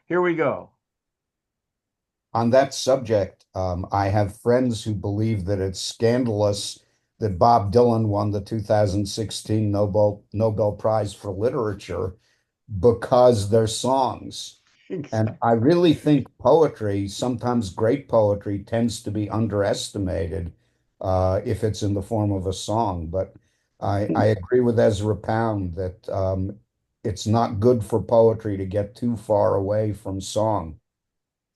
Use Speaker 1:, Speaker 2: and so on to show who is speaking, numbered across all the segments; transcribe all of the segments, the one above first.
Speaker 1: Here we go.
Speaker 2: On that subject, I have friends who believe that it's scandalous that Bob Dylan won the 2016 Nobel Prize for Literature because they're songs. And I really think poetry, sometimes great poetry, tends to be underestimated if it's in the form of a song. But I agree with Ezra Pound that it's not good for poetry to get too far away from song,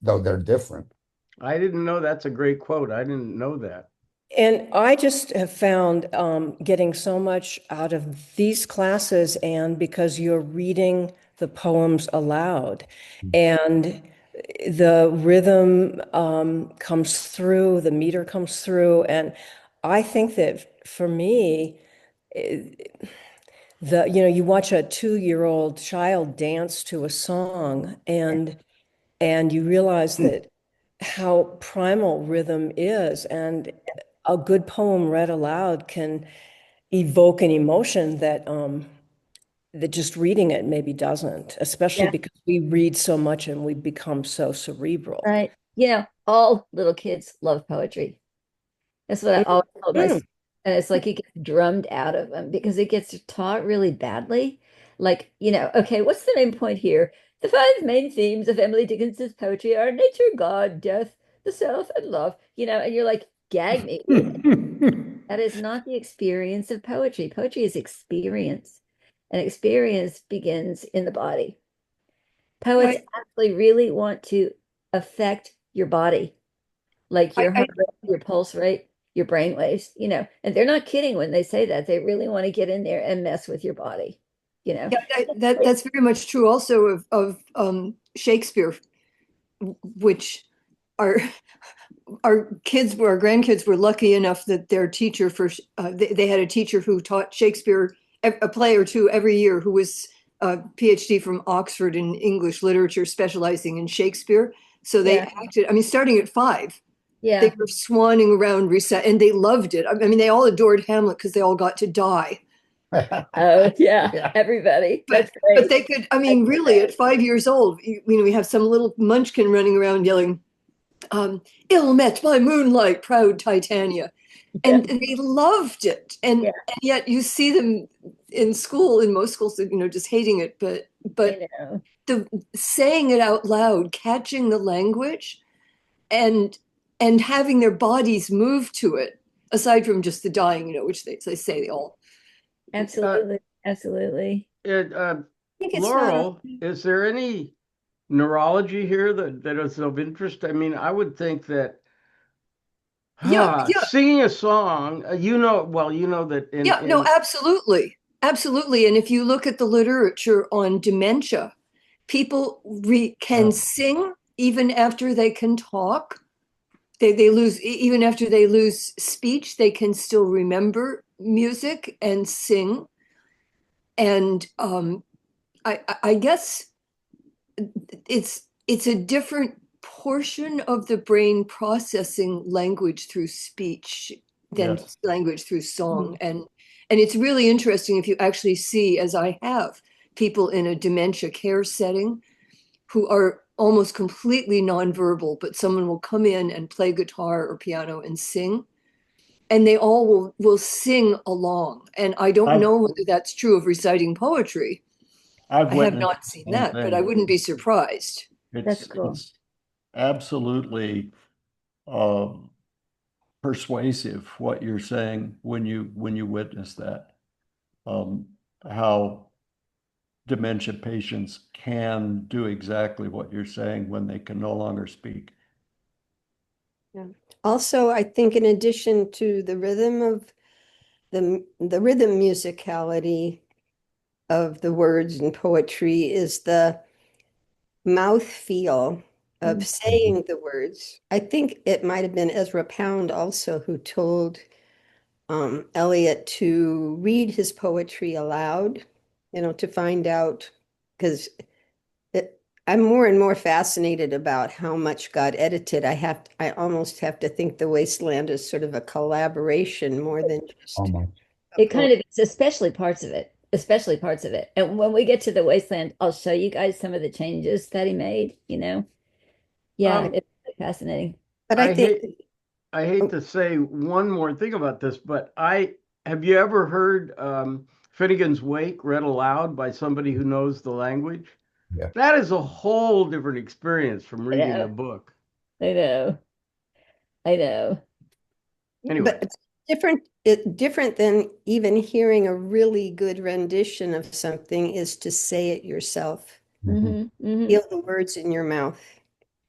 Speaker 2: though they're different.
Speaker 1: I didn't know that's a great quote. I didn't know that.
Speaker 3: And I just have found getting so much out of these classes, and because you're reading the poems aloud, and the rhythm comes through, the meter comes through, and I think that for me, you watch a 2-year-old child dance to a song, and you realize that how primal rhythm is, and a good poem read aloud can evoke an emotion that just reading it maybe doesn't, especially
Speaker 4: Yeah,
Speaker 3: because we read so much and we become so cerebral.
Speaker 4: right. All little kids love poetry. That's what I always told my
Speaker 3: Mhm.
Speaker 4: students. And it's like it gets drummed out of them because it gets taught really badly. Like, okay, what's the main point here? The five main themes of Emily Dickinson's poetry are nature, God, death, the self, and love. And you're like, gag me with it. That is not the experience of poetry. Poetry is experience, and experience begins in the body. Poets
Speaker 5: I,
Speaker 4: actually really want to affect your body, like
Speaker 5: I,
Speaker 4: your
Speaker 5: I,
Speaker 4: heart rate, your pulse rate, your brain waves. And they're not kidding when they say that. They really want to get in there and mess with your body, you know.
Speaker 5: yeah, that's very much true also of Shakespeare, which our our grandkids were lucky enough that their teacher they had a teacher who taught Shakespeare a play or two every year who was a PhD from Oxford in English literature, specializing in Shakespeare. So they
Speaker 4: Yeah,
Speaker 5: acted, I mean, starting at 5, they
Speaker 4: yeah.
Speaker 5: were swanning around reset, and they loved it. I mean, they all adored Hamlet because they all got to die.
Speaker 4: Oh, yeah.
Speaker 2: Yeah.
Speaker 4: Everybody.
Speaker 5: But
Speaker 4: That's great.
Speaker 5: they could, I
Speaker 4: That's
Speaker 5: mean, really,
Speaker 4: great.
Speaker 5: at 5 years old, we have some little munchkin running around yelling, "Ill met by moonlight, proud Titania,"
Speaker 4: Yeah,
Speaker 5: and they loved it.
Speaker 4: yeah.
Speaker 5: And yet you see them in school, in most schools, just hating it. But
Speaker 4: I know.
Speaker 5: the saying it out loud, catching the language, and having their bodies move to it, aside from just the dying, which they say they all.
Speaker 1: Uh,
Speaker 4: Absolutely. Absolutely.
Speaker 1: it,
Speaker 5: think it's not a,
Speaker 1: Laurel, is there any neurology here that is of interest? I mean, I would think that
Speaker 5: yeah, yeah,
Speaker 1: singing a song, you know that
Speaker 5: yeah, no, absolutely. Absolutely. And if you look at the literature on dementia, people can
Speaker 2: Oh,
Speaker 5: sing even after they can talk. They lose, even after they lose speech, they can still remember music and sing. And I guess it's a different portion of the brain processing language through speech than
Speaker 2: yes.
Speaker 5: language through song.
Speaker 4: Mhm.
Speaker 5: And it's really interesting if you actually see, as I have, people in a dementia care setting who are almost completely nonverbal, but someone will come in and play guitar or piano and sing, and they all will sing along. And I don't
Speaker 2: I've
Speaker 5: know whether that's true of reciting poetry.
Speaker 2: I've
Speaker 5: I have
Speaker 2: witnessed
Speaker 5: not seen
Speaker 2: the same
Speaker 5: that, but I
Speaker 2: thing.
Speaker 5: wouldn't be surprised.
Speaker 4: That's cool.
Speaker 2: It's absolutely um, persuasive what you're saying when you witness that. Um, how dementia patients can do exactly what you're saying when they can no longer speak.
Speaker 6: Yeah. Also, I think in addition to the rhythm of the rhythm musicality of the words and poetry is the mouth feel of
Speaker 4: Mm.
Speaker 6: saying the words. I think it might have been Ezra Pound also who told Eliot to read his poetry aloud, to find out, because I'm more and more fascinated about how much got edited. I almost have to think The Wasteland is sort of a collaboration more than just
Speaker 2: Almost.
Speaker 6: a
Speaker 4: It
Speaker 6: poem.
Speaker 4: kind of is, especially parts of it. especially parts of it. And when we get to the wasteland, I'll show you guys some of the changes that he made, you know. Yeah,
Speaker 1: Um,
Speaker 4: it's really fascinating.
Speaker 6: But I
Speaker 1: I
Speaker 6: think,
Speaker 1: hate I hate
Speaker 6: oh,
Speaker 1: to say one more thing about this, but I have you ever heard Finnegan's Wake read aloud by somebody who knows the language?
Speaker 2: Yeah.
Speaker 1: That is a whole different experience from
Speaker 4: I
Speaker 1: reading the
Speaker 4: know,
Speaker 1: book.
Speaker 4: I know, I know.
Speaker 1: Anyway,
Speaker 6: but it's different than even hearing a really good rendition of something is to say it yourself.
Speaker 2: Mhm.
Speaker 6: Feel the words in your mouth.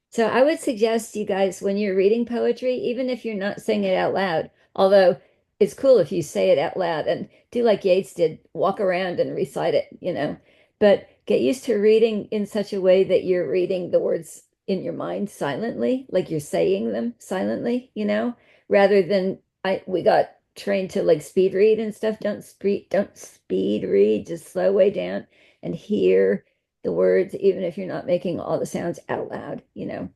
Speaker 4: So I would suggest you guys, when you're reading poetry, even if you're not saying it out loud, although it's cool if you say it out loud and do like Yeats did, walk around and recite it, you know, but get used to reading in such a way that you're reading the words in your mind silently, like you're saying them silently, you know, rather than we got trained to like speed read and stuff. Don't speed read, just slow way down and hear the words, even if you're not making all the sounds out loud, you know.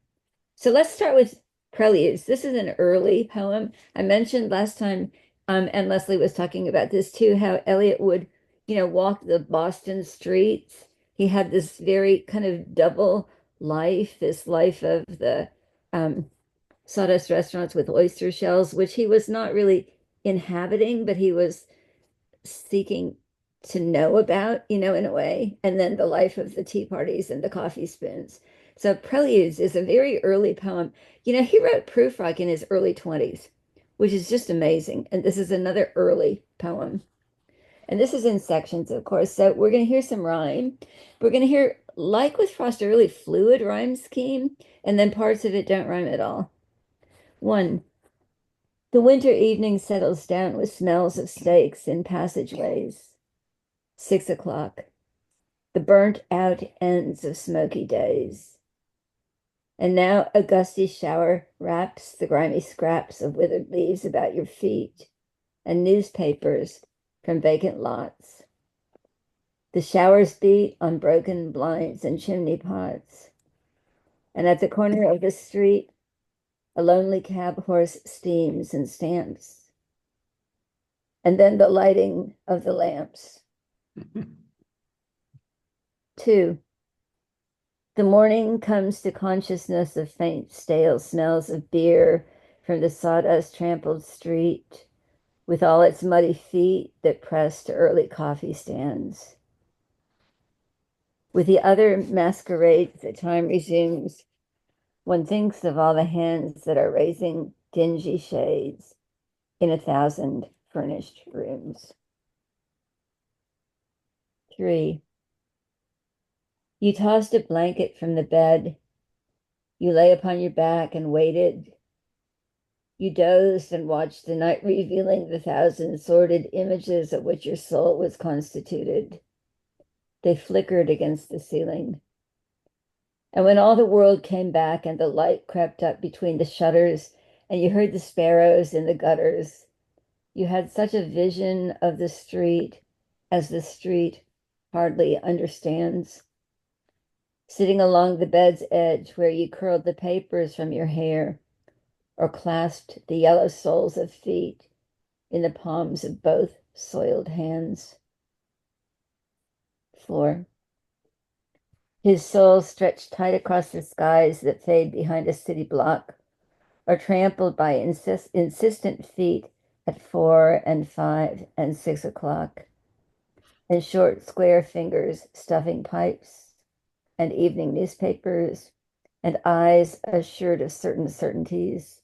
Speaker 4: So let's start with Preludes. This is an early poem. I mentioned last time, and Leslie was talking about this too, how Eliot would, you know, walk the Boston streets. He had this very kind of double life, this life of the um, sawdust restaurants with oyster shells, which he was not really inhabiting, but he was seeking to know about, you know, in a way, and then the life of the tea parties and the coffee spoons. So Preludes is a very early poem. You know, he wrote Prufrock in his early 20s, which is just amazing. And this is another early poem. And this is in sections, of course. So we're going to hear some rhyme. We're going to hear, like with Frost, a really fluid rhyme scheme, and then parts of it don't rhyme at all. One, the winter evening settles down with smells of steaks in passageways. 6 o'clock, the burnt out ends of smoky days. And now a gusty shower wraps the grimy scraps of withered leaves about your feet and newspapers from vacant lots. The showers beat on broken blinds and chimney pots. And at the corner of the street, a lonely cab horse steams and stamps. And then the lighting of the lamps. Two, the morning comes to consciousness of faint, stale smells of beer from the sawdust trampled street, with all its muddy feet that press to early coffee stands. With the other masquerades that time resumes, one thinks of all the hands that are raising dingy shades in 1,000 furnished rooms. 3, you tossed a blanket from the bed. You lay upon your back and waited. You dozed and watched the night revealing the 1,000 sordid images of which your soul was constituted. They flickered against the ceiling. And when all the world came back and the light crept up between the shutters and you heard the sparrows in the gutters, you had such a vision of the street as the street hardly understands. Sitting along the bed's edge where you curled the papers from your hair or clasped the yellow soles of feet in the palms of both soiled hands. 4, his soul stretched tight across the skies that fade behind a city block, or trampled by insistent feet at 4 and 5 and 6 o'clock, and short square fingers stuffing pipes and evening newspapers, and eyes assured of certain certainties.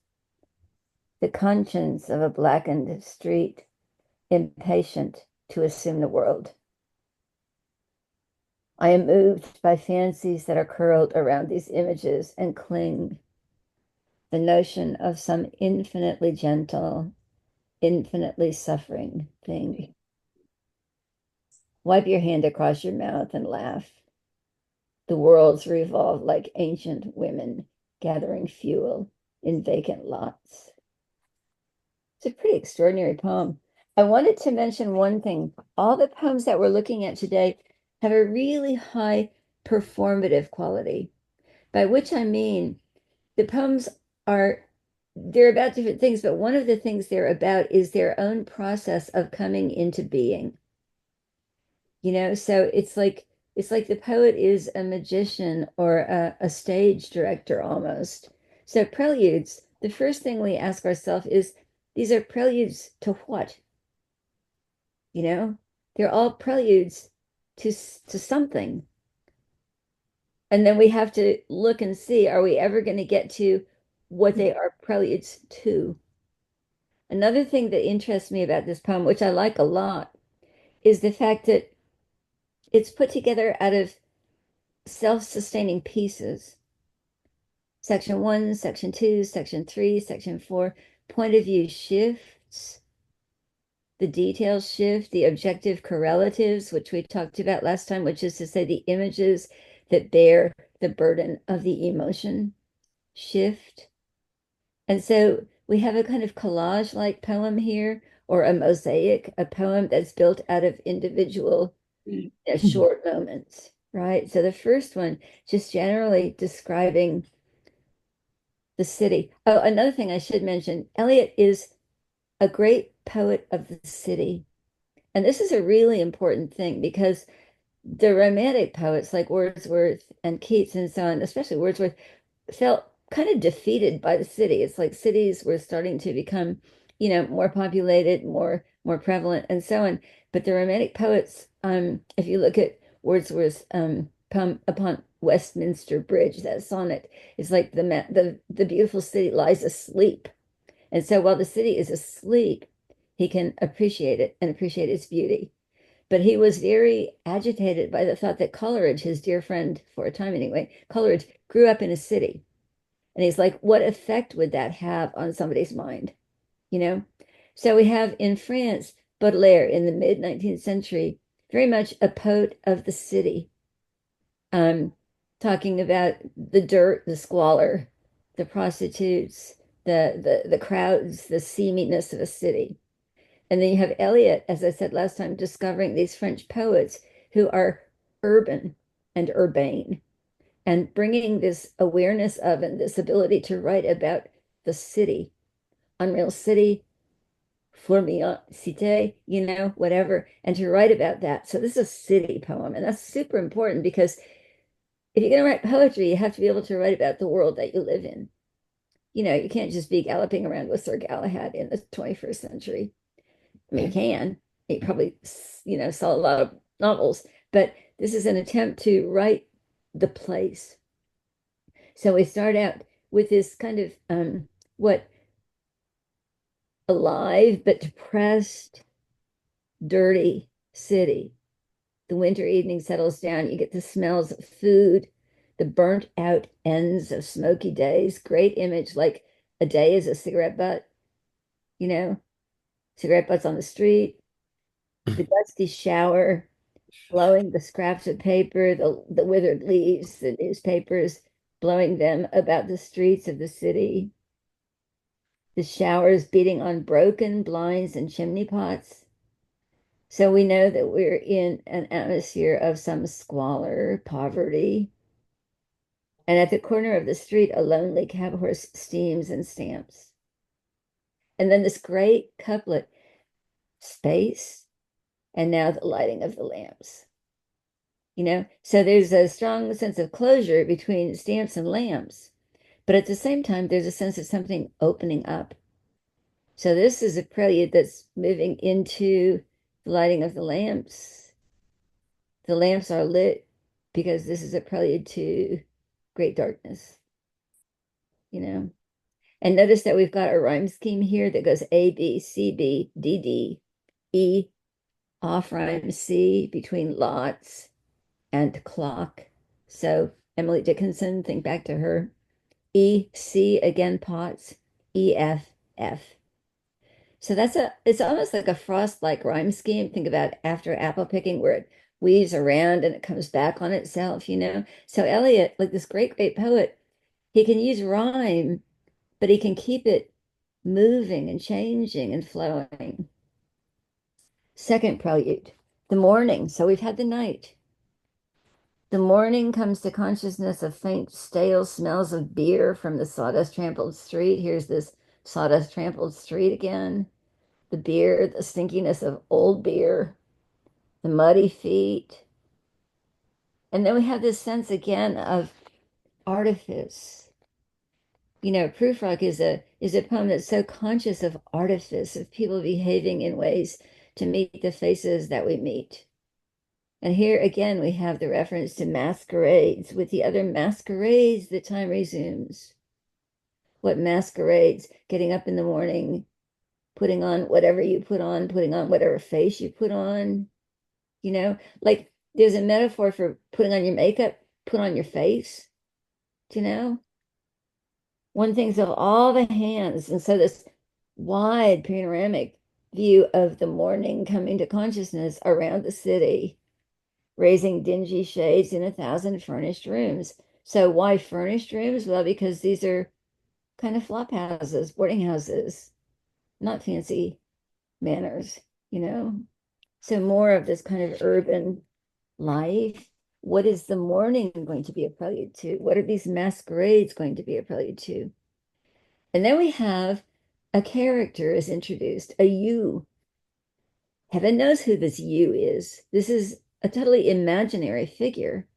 Speaker 4: The conscience of a blackened street, impatient to assume the world. I am moved by fancies that are curled around these images and cling. The notion of some infinitely gentle, infinitely suffering thing. Wipe your hand across your mouth and laugh. The worlds revolve like ancient women gathering fuel in vacant lots. It's a pretty extraordinary poem. I wanted to mention one thing. All the poems that we're looking at today have a really high performative quality, by which I mean the poems they're about different things, but one of the things they're about is their own process of coming into being. So it's like the poet is a magician or a stage director almost. So preludes, the first thing we ask ourselves is, these are preludes to what? You know, they're all preludes to something. And then we have to look and see, are we ever going to get to what they are preludes to? Another thing that interests me about this poem, which I like a lot, is the fact that it's put together out of self-sustaining pieces. Section 1, section 2, section 3, section 4. Point of view shifts, the details shift, the objective correlatives, which we talked about last time, which is to say the images that bear the burden of the emotion shift. And so we have a kind of collage-like poem here, or a mosaic, a poem that's built out of individual short moments, right? So the first one, just generally describing the city. Oh, another thing I should mention, Eliot is a great poet of the city. And this is a really important thing because the romantic poets like Wordsworth and Keats and so on, especially Wordsworth, felt kind of defeated by the city. It's like cities were starting to become, more populated, more prevalent, and so on. But the Romantic poets, if you look at Wordsworth's poem upon Westminster Bridge, that sonnet, is like the beautiful city lies asleep. And so while the city is asleep, he can appreciate it and appreciate its beauty. But he was very agitated by the thought that Coleridge, his dear friend for a time anyway, Coleridge grew up in a city. And he's like, what effect would that have on somebody's mind? You know? So we have in France, Baudelaire in the mid 19th century, very much a poet of the city, um, talking about the dirt, the squalor, the prostitutes, the crowds, the seaminess of a city. And then you have Eliot, as I said last time, discovering these French poets who are urban and urbane, and bringing this awareness of and this ability to write about the city, unreal city, fourmillant cité, whatever, and to write about that. So this is a city poem, and that's super important because if you're going to write poetry, you have to be able to write about the world that you live in. You can't just be galloping around with Sir Galahad in the 21st century. I mean, you can. You probably, sell a lot of novels, but this is an attempt to write the place. So we start out with this kind of what alive but depressed, dirty city. The winter evening settles down. You get the smells of food, the burnt out ends of smoky days. Great image, like a day is a cigarette butt, you know, cigarette butts on the street, the dusty shower, blowing the scraps of paper, the withered leaves, the newspapers, blowing them about the streets of the city, the showers beating on broken blinds and chimney pots. So we know that we're in an atmosphere of some squalor, poverty. And at the corner of the street, a lonely cab horse steams and stamps. And then this great couplet, space, and now the lighting of the lamps. So there's a strong sense of closure between stamps and lamps, but at the same time, there's a sense of something opening up. So this is a prelude that's moving into the lighting of the lamps. The lamps are lit because this is a prelude to great darkness, you know. And notice that we've got a rhyme scheme here that goes A, B, C, B, D, D, E, off rhyme C between lots and clock. So Emily Dickinson, think back to her. E, C again, pots, E, F, F. So it's almost like a frost-like rhyme scheme. Think about after apple picking where it weaves around and it comes back on itself. So Eliot, like this great, great poet, he can use rhyme, but he can keep it moving and changing and flowing. Second prelude, the morning. So we've had the night. The morning comes to consciousness of faint, stale smells of beer from the sawdust trampled street. Here's this sawdust trampled street again. The beer, the stinkiness of old beer, the muddy feet. And then we have this sense again of artifice. You know, Prufrock is a poem that's so conscious of artifice, of people behaving in ways to meet the faces that we meet. And here again, we have the reference to masquerades. With the other masquerades, the time resumes. What masquerades? Getting up in the morning, putting on whatever you put on, putting on whatever face you put on. You know, like there's a metaphor for putting on your makeup, put on your face. Do you know? One thinks of all the hands. And so this wide panoramic view of the morning coming to consciousness around the city, raising dingy shades in 1,000 furnished rooms. So why furnished rooms? Well, because these are kind of flop houses, boarding houses, not fancy manners, you know? So more of this kind of urban life. What is the morning going to be a prelude to? What are these masquerades going to be a prelude to? And then we have a character is introduced, a you. Heaven knows who this you is. This is a totally imaginary figure.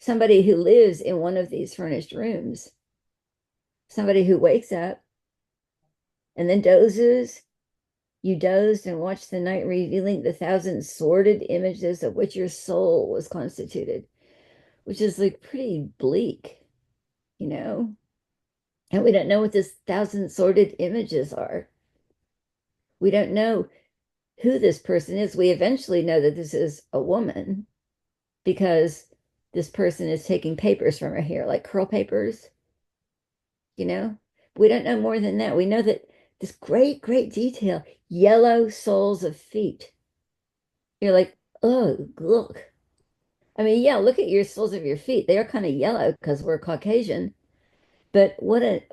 Speaker 4: Somebody who lives in one of these furnished rooms. Somebody who wakes up and then dozes. You dozed and watched the night revealing the 1,000 sordid images of which your soul was constituted, which is like pretty bleak, you know? And we don't know what this 1,000 sordid images are. We don't know who this person is. We eventually know that this is a woman because this person is taking papers from her hair, like curl papers, you know? We don't know more than that. We know that this great, great detail, yellow soles of feet. You're like, oh, look. I mean, yeah, look at your soles of your feet. They are kind of yellow because we're Caucasian. But what a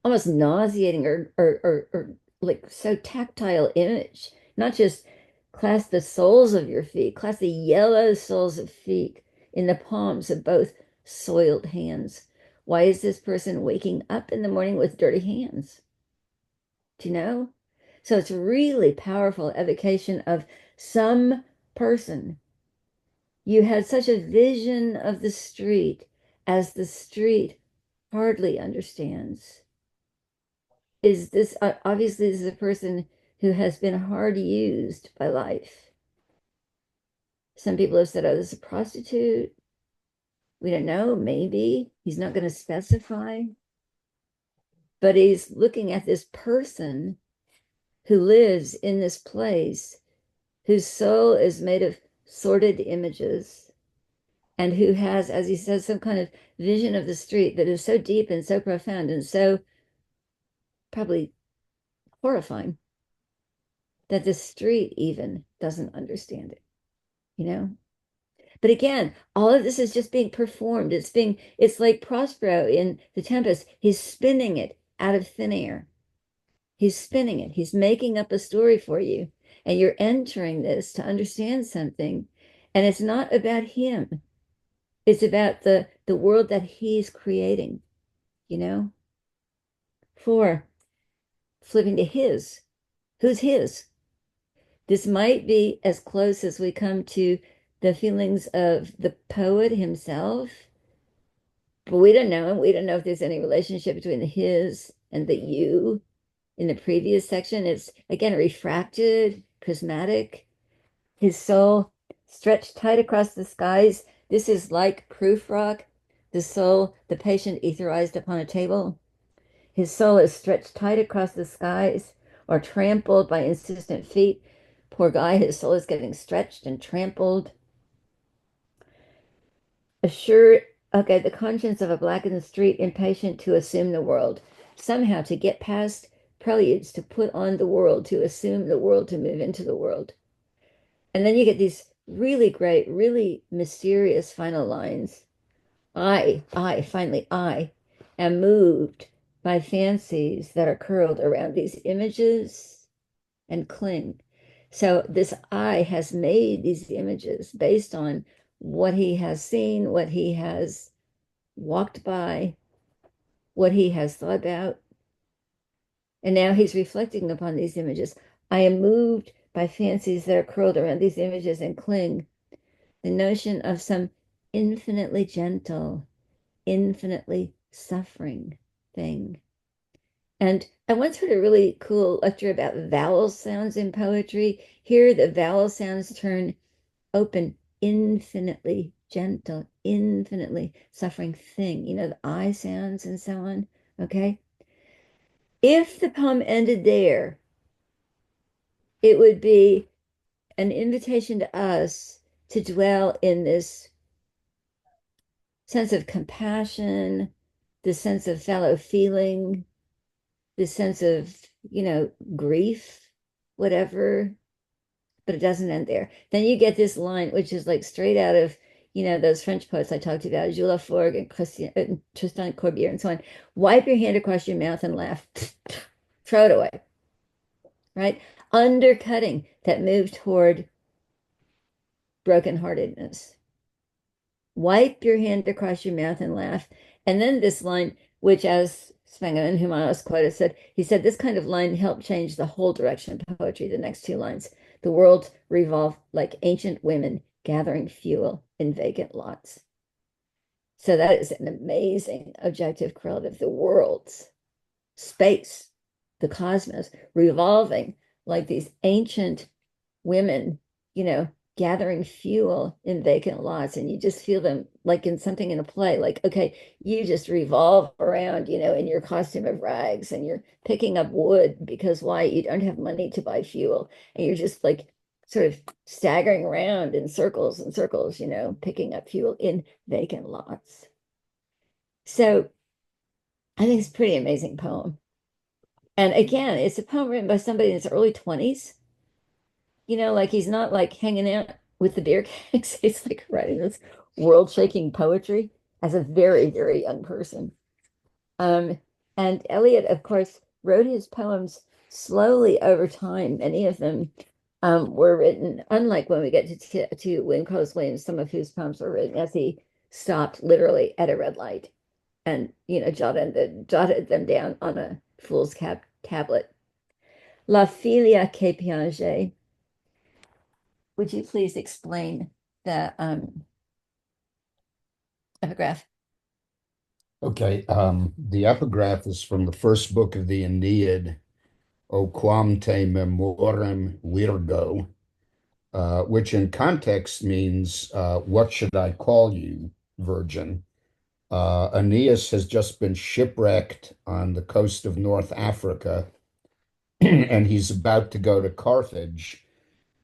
Speaker 4: almost nauseating or like so tactile image. Not just class the soles of your feet, class the yellow soles of feet in the palms of both soiled hands. Why is this person waking up in the morning with dirty hands? Do you know? So it's really powerful evocation of some person. You had such a vision of the street as the street hardly understands. Is this obviously this is a person who has been hard used by life? Some people have said, oh, this is a prostitute. We don't know, maybe. He's not going to specify. But he's looking at this person who lives in this place, whose soul is made of sordid images, and who has, as he says, some kind of vision of the street that is so deep and so profound and so probably horrifying that the street even doesn't understand it, you know? But again, all of this is just being performed. It's like Prospero in The Tempest. He's spinning it out of thin air. He's spinning it. He's making up a story for you. And you're entering this to understand something. And it's not about him. It's about the world that he's creating, you know? For flipping to his. Who's his? This might be as close as we come to the feelings of the poet himself, but we don't know. And we don't know if there's any relationship between the his and the you. In the previous section, it's again refracted, prismatic. His soul stretched tight across the skies. This is like Prufrock, the soul, the patient etherized upon a table. His soul is stretched tight across the skies or trampled by insistent feet. Poor guy, his soul is getting stretched and trampled. Assured, okay, the conscience of a blackened street, impatient to assume the world. Somehow to get past preludes, to put on the world, to assume the world, to move into the world. And then you get these really great, really mysterious final lines. Finally, I am moved by fancies that are curled around these images and cling. So this I has made these images based on what he has seen, what he has walked by, what he has thought about. And now he's reflecting upon these images. I am moved by fancies that are curled around these images and cling. The notion of some infinitely gentle, infinitely suffering thing. And I once heard a really cool lecture about vowel sounds in poetry. Here, the vowel sounds turn open, infinitely gentle, infinitely suffering thing, the I sounds and so on. Okay. If the poem ended there, it would be an invitation to us to dwell in this sense of compassion, this sense of fellow feeling, this sense of, grief, whatever, but it doesn't end there. Then you get this line, which is like straight out of, those French poets I talked about, Jules Laforgue and Tristan Corbière and so on. Wipe your hand across your mouth and laugh. Throw it away, right? Undercutting that move toward brokenheartedness. Wipe your hand across your mouth and laugh. And then this line, which as Svenga, whom I was quoted, said, he said, this kind of line helped change the whole direction of poetry, the next two lines. The world revolved like ancient women gathering fuel in vacant lots. So that is an amazing objective correlative. The world's space, the cosmos, revolving like these ancient women, gathering fuel in vacant lots. And you just feel them like in something in a play, like, okay, you just revolve around, in your costume of rags and you're picking up wood because why? You don't have money to buy fuel. And you're just like sort of staggering around in circles and circles, picking up fuel in vacant lots. So I think it's a pretty amazing poem. And again, it's a poem written by somebody in his early 20s. Like he's not like hanging out with the beer kegs. He's like writing this world-shaking poetry as a very, very young person. Um, and Eliot, of course, wrote his poems slowly over time. Many of them were written, unlike when we get to William Carlos Williams, some of whose poems were written as he stopped literally at a red light and jotted them down on a fool's cap tablet. La filia que piange. Would you please explain the epigraph?
Speaker 2: Okay, the epigraph is from the first book of the Aeneid, O quam te memorem virgo, which in context means, what should I call you, virgin? Aeneas has just been shipwrecked on the coast of North Africa, and he's about to go to Carthage.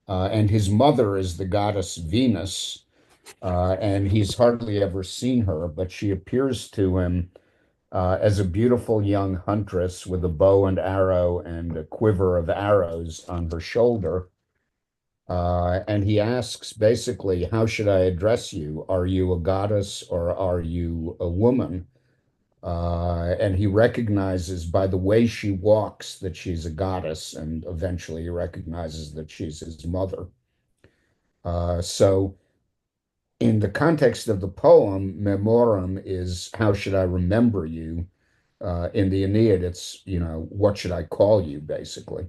Speaker 2: And his mother is the goddess Venus, and he's hardly ever seen her, but she appears to him as a beautiful young huntress with a bow and arrow and a quiver of arrows on her shoulder. And he asks basically, how should I address you? Are you a goddess or are you a woman? And he recognizes by the way she walks that she's a goddess, and eventually he recognizes that she's his mother. So in the context of the poem, memorem is how should I remember you? In the Aeneid, it's, what should I call you, basically?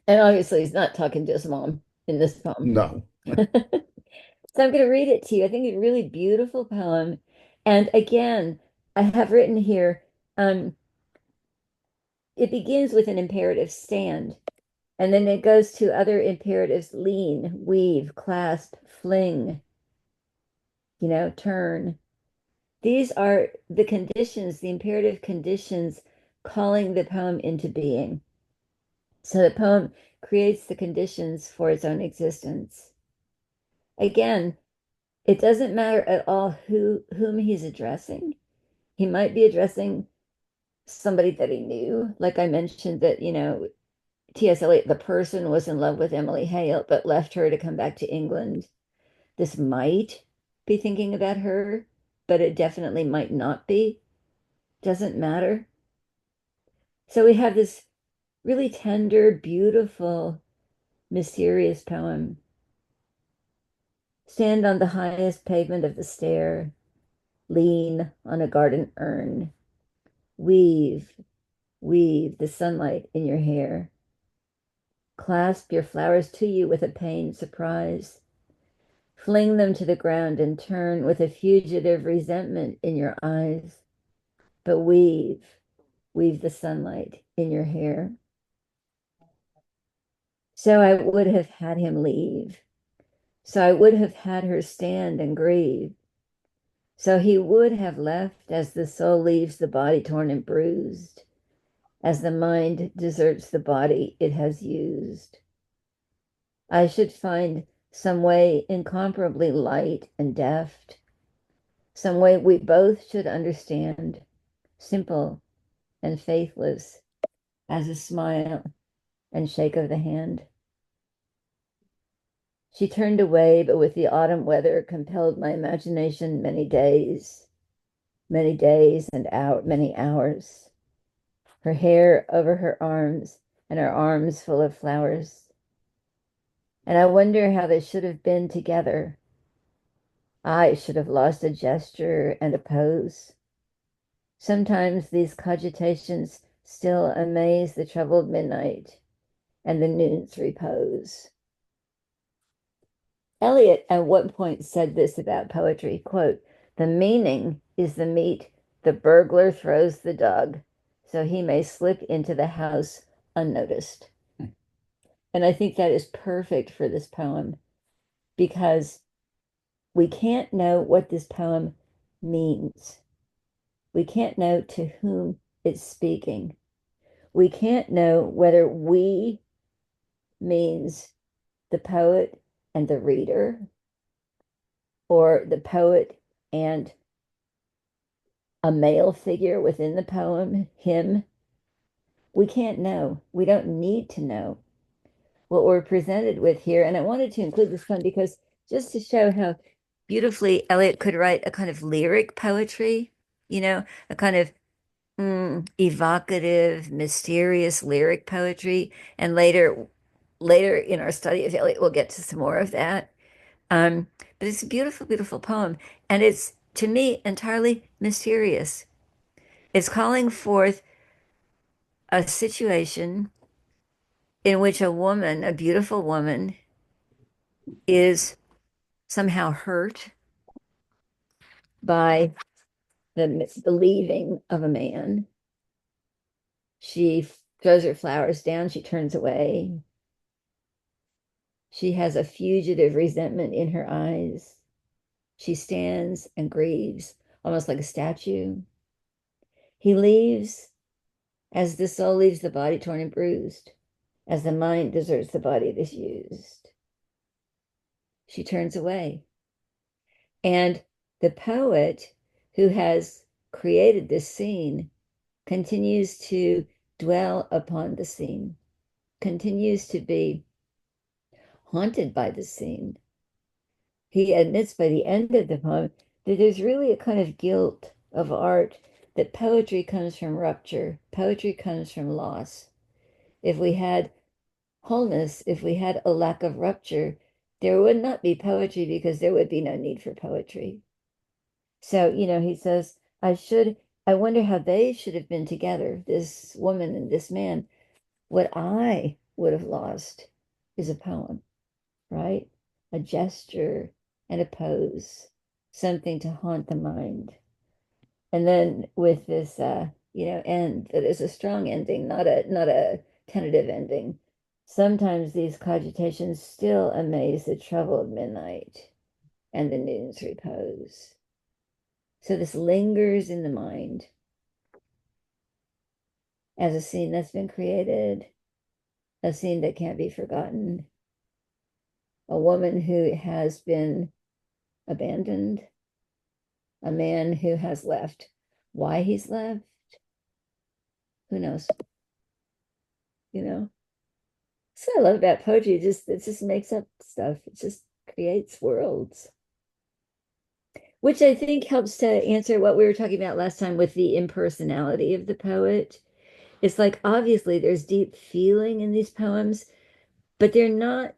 Speaker 4: And obviously, he's not talking to his mom in this poem.
Speaker 2: No.
Speaker 4: So I'm going to read it to you. I think it's a really beautiful poem. And again, I have written here, it begins with an imperative stand, and then it goes to other imperatives lean, weave, clasp, fling, turn. These are the conditions, the imperative conditions calling the poem into being. So the poem creates the conditions for its own existence. Again, it doesn't matter at all whom he's addressing. He might be addressing somebody that he knew. Like I mentioned that, T.S. Eliot, the person, was in love with Emily Hale, but left her to come back to England. This might be thinking about her, but it definitely might not be. Doesn't matter. So we have this really tender, beautiful, mysterious poem. Stand on the highest pavement of the stair, lean on a garden urn, weave, weave the sunlight in your hair. clasp your flowers to you with a pained surprise, fling them to the ground and turn with a fugitive resentment in your eyes, but weave the sunlight in your hair. So I would have had him leave. So I would have had her stand and grieve. So he would have left as the soul leaves the body torn and bruised, as the mind deserts the body it has used. I should find some way incomparably light and deft, some way we both should understand, simple and faithless as a smile and shake of the hand. She turned away, but with the autumn weather compelled my imagination many days and out, many hours. Her hair over her arms and her arms full of flowers. And I wonder how they should have been together. I should have lost a gesture and a pose. Sometimes these cogitations still amaze the troubled midnight and the noon's repose. Eliot at one point said this about poetry, quote, "The meaning is the meat the burglar throws the dog, so he may slip into the house unnoticed." And I think that is perfect for this poem because we can't know what this poem means. We can't know to whom it's speaking. We can't know whether we means the poet and the reader, or the poet and a male figure within the poem, him. We can't know. We don't need to know what we're presented with here. And I wanted to include this one because just to show how beautifully Eliot could write a kind of lyric poetry, a kind of evocative, mysterious lyric poetry. And later in our study of Eliot, we'll get to some more of that. But it's a beautiful, beautiful poem. And it's, to me, entirely mysterious. It's calling forth a situation in which a woman, a beautiful woman, is somehow hurt by the leaving of a man. She throws her flowers down, she turns away. She has a fugitive resentment in her eyes. She stands and grieves, almost like a statue. He leaves as the soul leaves the body torn and bruised, as the mind deserts the body that is used. She turns away. And the poet who has created this scene continues to dwell upon the scene, continues to be haunted by the scene. He admits by the end of the poem that there's really a kind of guilt of art, that poetry comes from rupture, poetry comes from loss. If we had wholeness, if we had a lack of rupture, there would not be poetry because there would be no need for poetry. So, he says, I wonder how they should have been together, this woman and this man. What I would have lost is a poem, right? A gesture and a pose, something to haunt the mind. And then with this, end that is a strong ending, not a tentative ending. Sometimes these cogitations still amaze the troubled midnight and the noon's repose. So this lingers in the mind as a scene that's been created, a scene that can't be forgotten, a woman who has been abandoned, a man who has left. Why he's left, who knows? That's what I love about poetry. It just makes up stuff. It just creates worlds, which I think helps to answer what we were talking about last time with the impersonality of the poet. It's like, obviously there's deep feeling in these poems, but they're not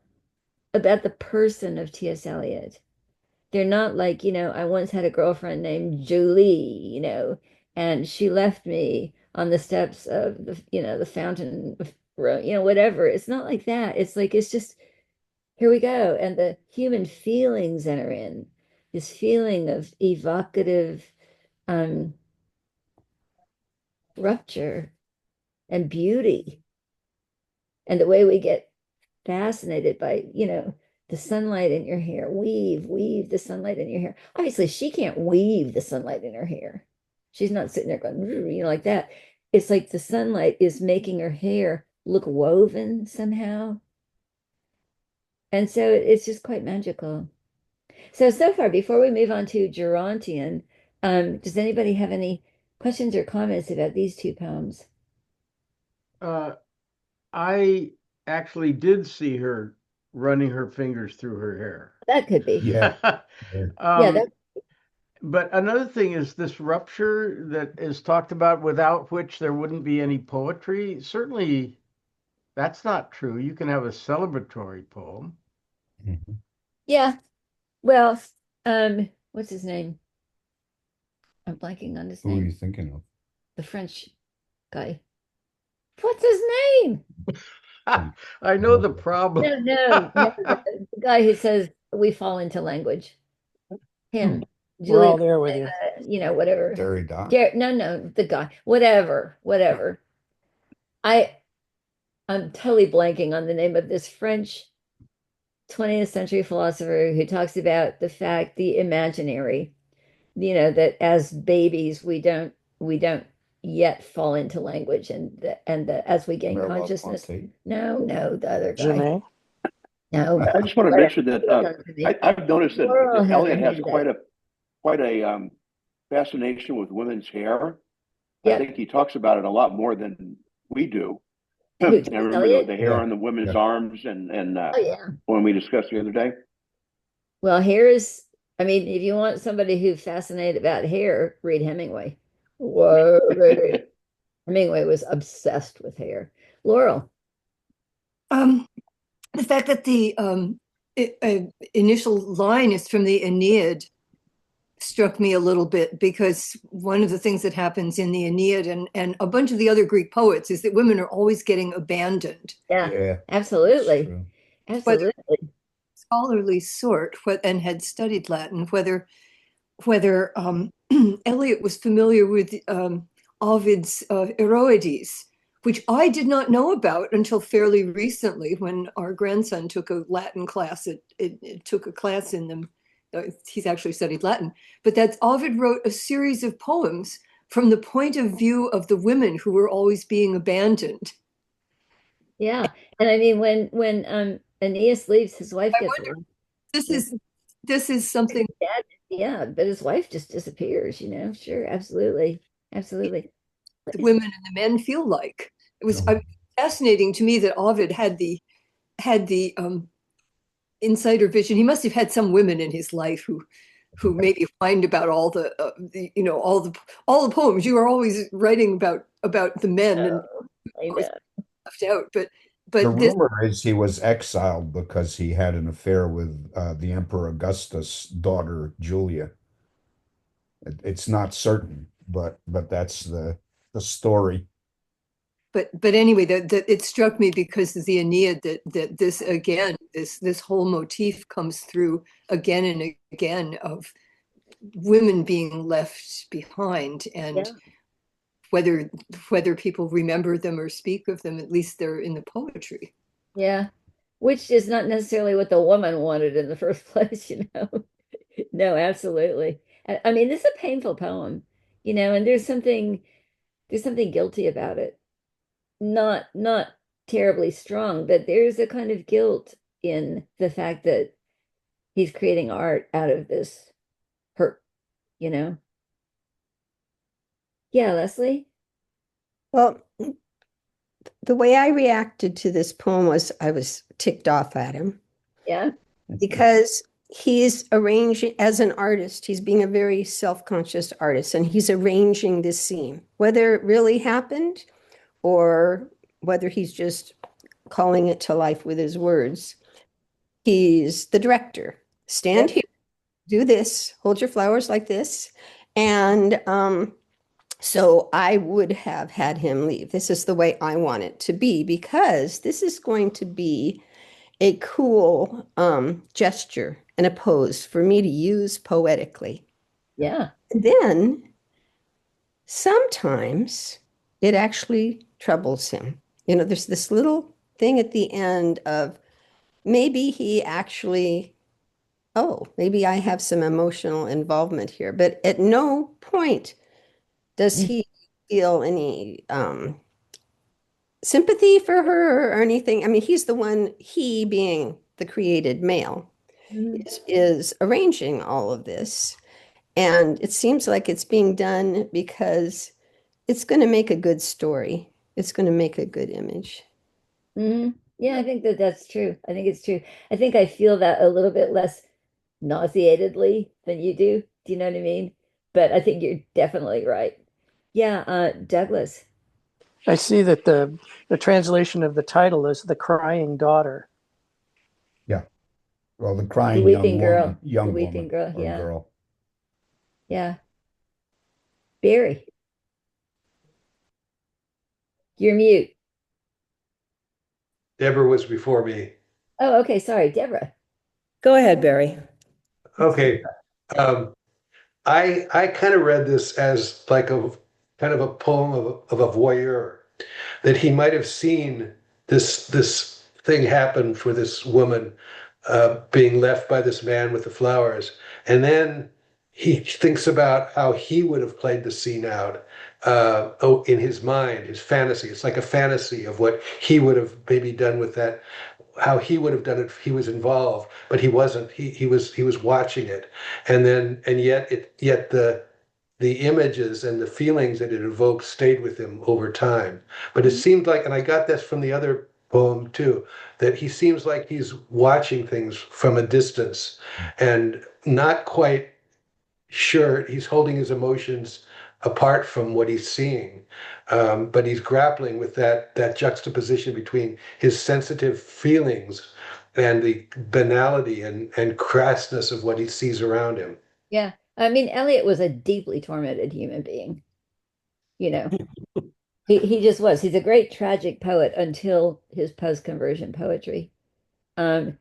Speaker 4: about the person of T.S. Eliot. They're not like, I once had a girlfriend named Julie, and she left me on the steps of the fountain whatever. It's not like that. It's like, it's just, here we go. And the human feelings enter in, this feeling of evocative um, rupture and beauty. And the way we get fascinated by, the sunlight in your hair, weave the sunlight in your hair. Obviously, she can't weave the sunlight in her hair. She's not sitting there going, like that. It's like the sunlight is making her hair look woven somehow. And so it's just quite magical. So far, before we move on to Gerontian, does anybody have any questions or comments about these two poems?
Speaker 1: I actually did see her running her fingers through her hair.
Speaker 4: That could be.
Speaker 2: Yeah.
Speaker 4: Yeah,
Speaker 1: But another thing is this rupture that is talked about, without which there wouldn't be any poetry. Certainly, that's not true. You can have a celebratory poem.
Speaker 2: Mhm.
Speaker 4: yeah. Well, what's his name? I'm blanking on his
Speaker 2: Who are you
Speaker 4: name.
Speaker 2: thinking of?
Speaker 4: The French guy. What's his name?
Speaker 1: I know the problem.
Speaker 4: No, the guy who says we fall into language. Him,
Speaker 7: We're all
Speaker 4: Julie,
Speaker 7: there with you.
Speaker 4: whatever.
Speaker 2: Derrida.
Speaker 4: No, the guy, whatever. I'm totally blanking on the name of this French 20th century philosopher who talks about the imaginary, that as babies we don't yet fall into language, and as we gain consciousness. No, the other guy.
Speaker 7: Janae?
Speaker 4: No.
Speaker 8: I just want to mention that I've noticed that
Speaker 4: Laurel
Speaker 8: Eliot
Speaker 4: hasn't
Speaker 8: has
Speaker 4: made
Speaker 8: quite a fascination with women's hair.
Speaker 4: Yeah.
Speaker 8: I think he talks about it a lot more than we do.
Speaker 4: Who,
Speaker 8: I
Speaker 4: James
Speaker 8: remember
Speaker 4: Eliot?
Speaker 8: the hair on the women's
Speaker 2: Yeah.
Speaker 8: arms and
Speaker 4: Oh yeah.
Speaker 8: when we discussed the other day.
Speaker 4: Well, I mean, if you want somebody who's fascinated about hair, read Hemingway. Whoa, baby. Hemingway was obsessed with hair. Laurel.
Speaker 5: The fact that the initial line is from the Aeneid struck me a little bit, because one of the things that happens in the Aeneid and a bunch of the other Greek poets is that women are always getting abandoned.
Speaker 4: Yeah, absolutely. Absolutely.
Speaker 5: Scholarly sort, and had studied Latin, whether Eliot was familiar with Ovid's Heroides, which I did not know about until fairly recently, when our grandson took a Latin class. It took a class in them. He's actually studied Latin, but that's Ovid wrote a series of poems from the point of view of the women who were always being abandoned.
Speaker 4: Yeah, and I mean, when Aeneas leaves, his wife gets
Speaker 5: wonder, this is something.
Speaker 4: Yeah, but his wife just disappears. Sure, absolutely.
Speaker 5: The women and the men feel like. It was fascinating to me that Ovid had the insider vision. He must have had some women in his life who maybe whined about all the all the poems. You are always writing about the men and left out. But
Speaker 2: the rumor is he was exiled because he had an affair with the Emperor Augustus' daughter Julia. It's not certain, but that's the story.
Speaker 5: But anyway, it struck me because of the Aeneid that this again, this whole motif comes through again and again, of women being left behind, and whether people remember them or speak of them, at least they're in the poetry.
Speaker 4: Yeah, which is not necessarily what the woman wanted in the first place, No, absolutely. I mean, this is a painful poem, and there's something guilty about it. Not terribly strong, but there's a kind of guilt in the fact that he's creating art out of this hurt, Yeah, Leslie?
Speaker 6: Well, the way I reacted to this poem was I was ticked off at him.
Speaker 4: Yeah.
Speaker 6: Because he's arranging, as an artist, he's being a very self-conscious artist, and he's arranging this scene. Whether it really happened or whether he's just calling it to life with his words, he's the director. Stand here, do this, hold your flowers like this. And So I would have had him leave. This is the way I want it to be because this is going to be a cool gesture and a pose for me to use poetically.
Speaker 4: Yeah.
Speaker 6: And then sometimes it actually troubles him. You know, there's this little thing at the end of maybe he actually, oh, maybe I have some emotional involvement here, but at no point does he feel any sympathy for her or anything. I mean, he's the one, he being the created male,
Speaker 4: Mhm.
Speaker 6: is arranging all of this. And it seems like it's being done because it's going to make a good story. It's going to make a good image.
Speaker 4: Yeah, I think that that's true. I think it's true. I think I feel that a little bit less nauseatedly than you do. Do you know what I mean? But I think you're definitely right. Yeah, Douglas,
Speaker 7: I see that the translation of the title is The Crying Daughter.
Speaker 2: Yeah. Well, the
Speaker 4: the
Speaker 2: crying
Speaker 4: weeping girl, the
Speaker 2: young
Speaker 4: weeping
Speaker 2: woman
Speaker 4: girl.
Speaker 2: or
Speaker 4: Yeah,
Speaker 2: girl.
Speaker 4: yeah. Barry, you're mute.
Speaker 9: Deborah was before me.
Speaker 4: Oh, okay. Sorry, Deborah.
Speaker 3: Go ahead, Barry.
Speaker 9: Okay. Um, I kind of read this as like a kind of a poem of a voyeur, that he might have seen this thing happen for this woman being left by this man with the flowers, and then he thinks about how he would have played the scene out in his mind, his fantasy. It's like a fantasy of what he would have maybe done with that, how he would have done it if he was involved, but he wasn't. He was watching it, and yet the images and the feelings that it evoked stayed with him over time. But it seemed like, and I got this from the other poem too, that he seems like he's watching things from a distance and not quite sure. He's holding his emotions apart from what he's seeing, but he's grappling with that juxtaposition between his sensitive feelings and the banality and crassness of what he sees around him.
Speaker 4: Yeah. I mean, Eliot was a deeply tormented human being, you know. He just was. He's a great tragic poet until his post-conversion poetry. Um,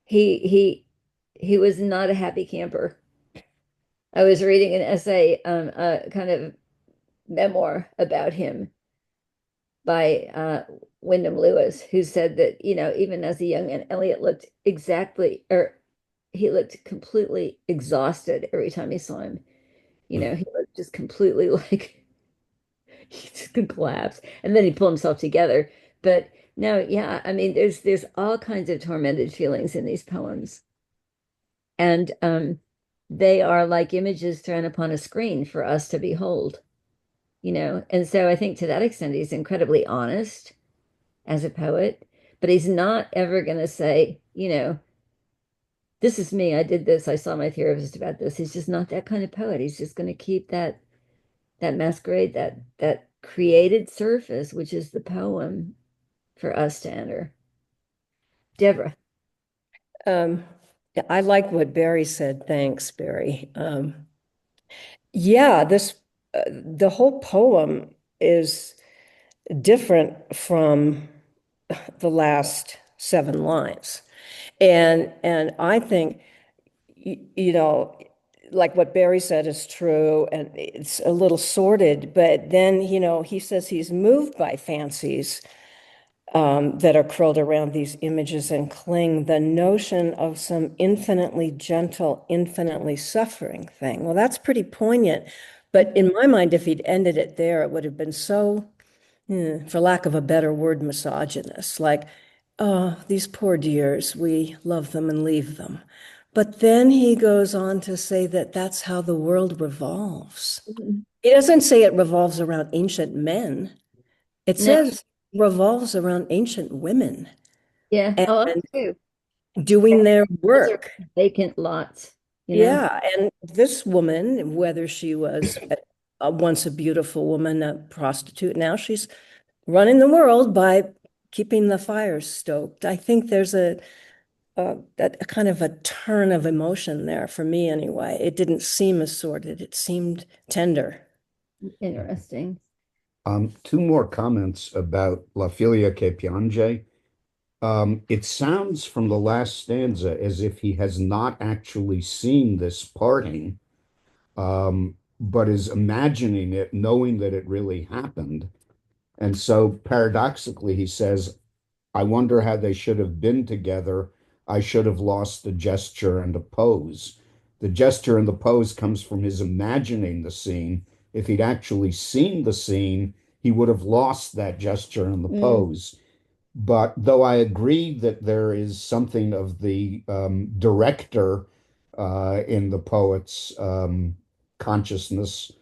Speaker 4: he he he was not a happy camper. I was reading an essay, a kind of memoir about him by Wyndham Lewis, who said that, even as a young man, Eliot looked exactly, or he looked completely exhausted every time he saw him. He looked just completely like he just could collapse. And then he pulled himself together. But no, yeah, I mean, there's all kinds of tormented feelings in these poems. And they are like images thrown upon a screen for us to behold, And so I think to that extent, he's incredibly honest as a poet, but he's not ever going to say, this is me. I did this. I saw my therapist about this. He's just not that kind of poet. He's just going to keep that masquerade, that created surface, which is the poem for us to enter. Deborah.
Speaker 3: Um, yeah, I like what Barry said. Thanks, Barry. Yeah, the whole poem is different from the last 7 lines. And I think, you know, like what Barry said is true, and it's a little sordid, but then, he says he's moved by fancies that are curled around these images and cling, the notion of some infinitely gentle, infinitely suffering thing. Well, that's pretty poignant. But in my mind, if he'd ended it there, it would have been so, for lack of a better word, misogynist. Like, oh, these poor dears, we love them and leave them. But then he goes on to say that that's how the world revolves. He doesn't say it revolves around ancient men. It
Speaker 4: No,
Speaker 3: says revolves around ancient women
Speaker 4: yeah.
Speaker 3: and
Speaker 4: Oh, that's true.
Speaker 3: doing their
Speaker 4: Those are
Speaker 3: work.
Speaker 4: vacant lots.
Speaker 3: Yeah, and this woman, whether she was once a beautiful woman, a prostitute, now she's running the world by keeping the fires stoked. I think there's a kind of a turn of emotion there for me anyway. It didn't seem as sordid. It seemed tender.
Speaker 4: Interesting.
Speaker 2: Two more comments about La Figlia che piange. It sounds from the last stanza as if he has not actually seen this parting, but is imagining it, knowing that it really happened. And so paradoxically, he says, I wonder how they should have been together. I should have lost the gesture and the pose. The gesture and the pose comes from his imagining the scene. If he'd actually seen the scene, he would have lost that gesture and the
Speaker 4: Mm.
Speaker 2: pose. But though I agree that there is something of the director in the poet's consciousness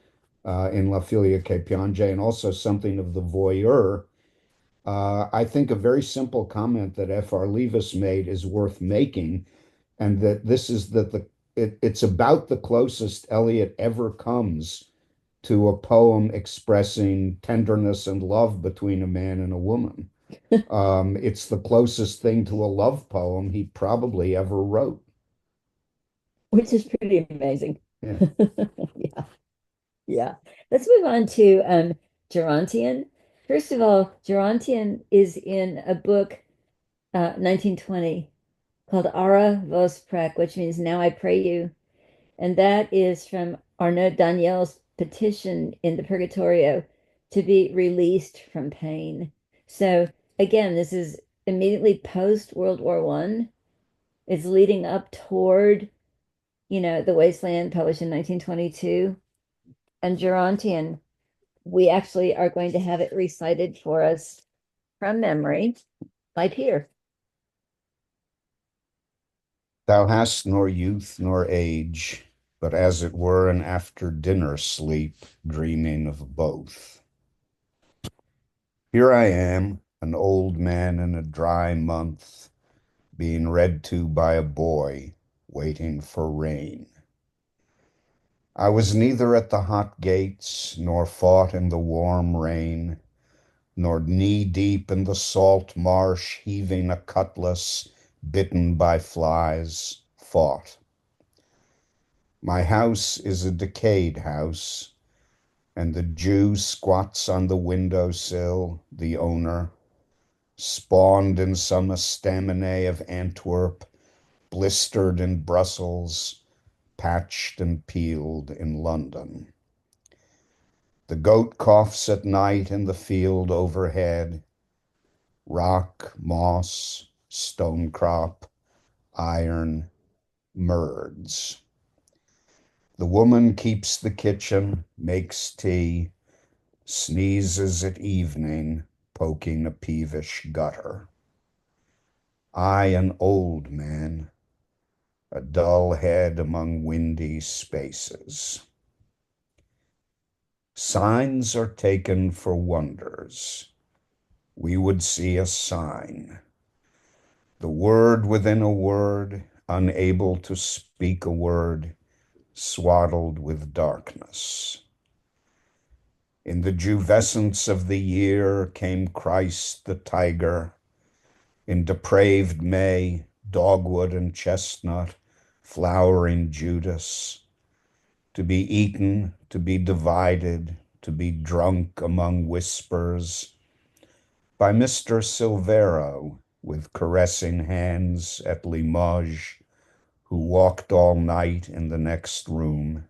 Speaker 2: in La Figlia che piange, and also something of the voyeur, I think a very simple comment that F.R. Leavis made is worth making, and that this is that it's about the closest Eliot ever comes to a poem expressing tenderness and love between a man and a woman. It's the closest thing to a love poem he probably ever wrote.
Speaker 4: Which is pretty amazing.
Speaker 2: Yeah.
Speaker 4: Yeah, yeah. Let's move on to Gerontian. First of all, Gerontian is in a book, 1920, called Ara vos prec, which means Now I Pray You. And that is from Arnaud Daniel's petition in the Purgatorio to be released from pain. So again, this is immediately post World War One. It's leading up toward, The Wasteland, published in 1922. And Gerontian, we actually are going to have it recited for us from memory by Peter.
Speaker 2: Thou hast nor youth nor age, but as it were an after dinner sleep, dreaming of both. Here I am, an old man in a dry month, being read to by a boy, waiting for rain. I was neither at the hot gates, nor fought in the warm rain, nor knee-deep in the salt marsh, heaving a cutlass, bitten by flies, fought. My house is a decayed house, and the Jew squats on the window-sill, the owner, spawned in some estaminet of Antwerp, blistered in Brussels, patched and peeled in London. The goat coughs at night in the field overhead, rock, moss, stonecrop, iron, merds. The woman keeps the kitchen, makes tea, sneezes at evening, poking a peevish gutter. I, an old man, a dull head among windy spaces. Signs are taken for wonders. We would see a sign. The word within a word, unable to speak a word, swaddled with darkness. In the juvescence of the year came Christ the tiger. In depraved May, dogwood and chestnut, flowering Judas, to be eaten, to be divided, to be drunk among whispers, by Mr. Silvero, with caressing hands at Limoges, who walked all night in the next room,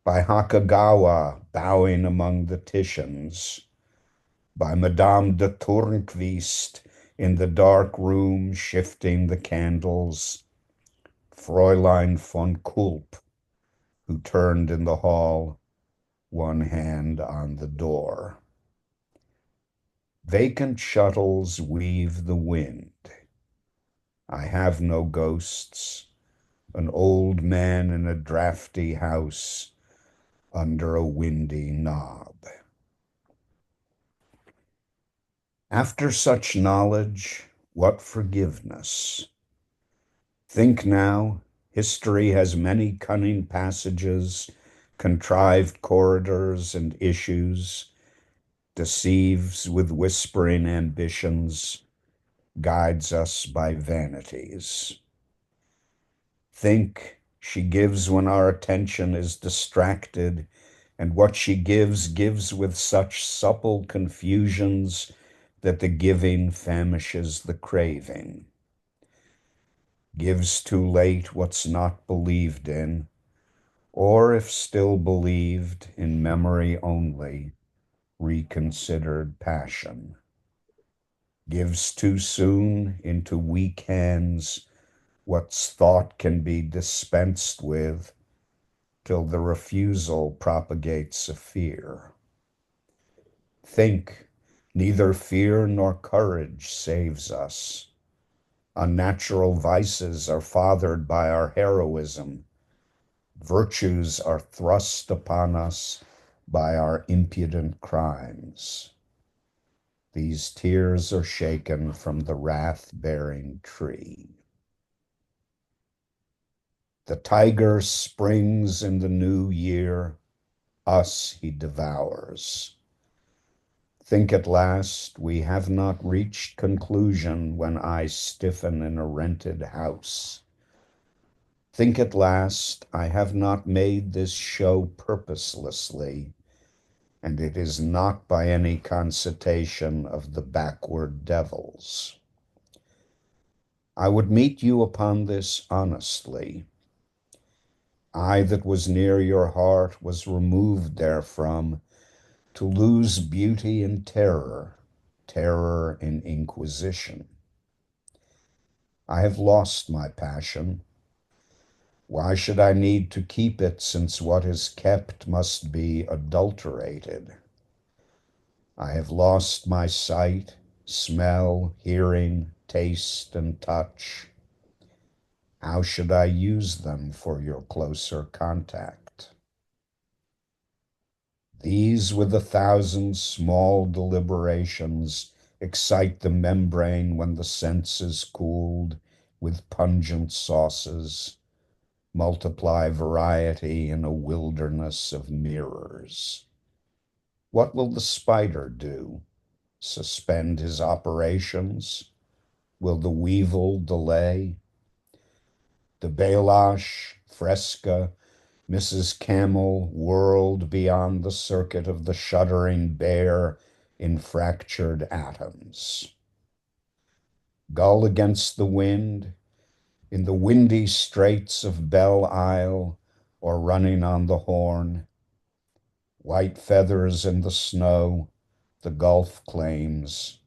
Speaker 2: by Hakagawa, bowing among the Titians, by Madame de Tournquist, in the dark room, shifting the candles, Fräulein von Kulp, who turned in the hall, one hand on the door. Vacant shuttles weave the wind. I have no ghosts, an old man in a drafty house under a windy knob. After such knowledge, what forgiveness? Think now, history has many cunning passages, contrived corridors and issues, deceives with whispering ambitions, guides us by vanities. Think she gives when our attention is distracted, and what she gives with such supple confusions that the giving famishes the craving. Gives too late what's not believed in, or if still believed, in memory only, reconsidered passion. Gives too soon into weak hands what's thought can be dispensed with, till the refusal propagates a fear. Think, neither fear nor courage saves us. Unnatural vices are fathered by our heroism. Virtues are thrust upon us by our impudent crimes. These tears are shaken from the wrath-bearing tree. The tiger springs in the new year, us he devours. Think at last we have not reached conclusion when I stiffen in a rented house. Think at last I have not made this show purposelessly, and it is not by any concitation of the backward devils. I would meet you upon this honestly. I that was near your heart was removed therefrom to lose beauty in terror, terror in inquisition. I have lost my passion. Why should I need to keep it, since what is kept must be adulterated? I have lost my sight, smell, hearing, taste, and touch. How should I use them for your closer contact? These, with 1,000 small deliberations, excite the membrane when the sense is cooled with pungent sauces, multiply variety in a wilderness of mirrors. What will the spider do? Suspend his operations? Will the weevil delay? The Belash, Fresca, Mrs. Camel whirled beyond the circuit of the shuddering bear in fractured atoms. Gull against the wind, in the windy straits of Belle Isle, or running on the Horn, white feathers in the snow, the Gulf claims,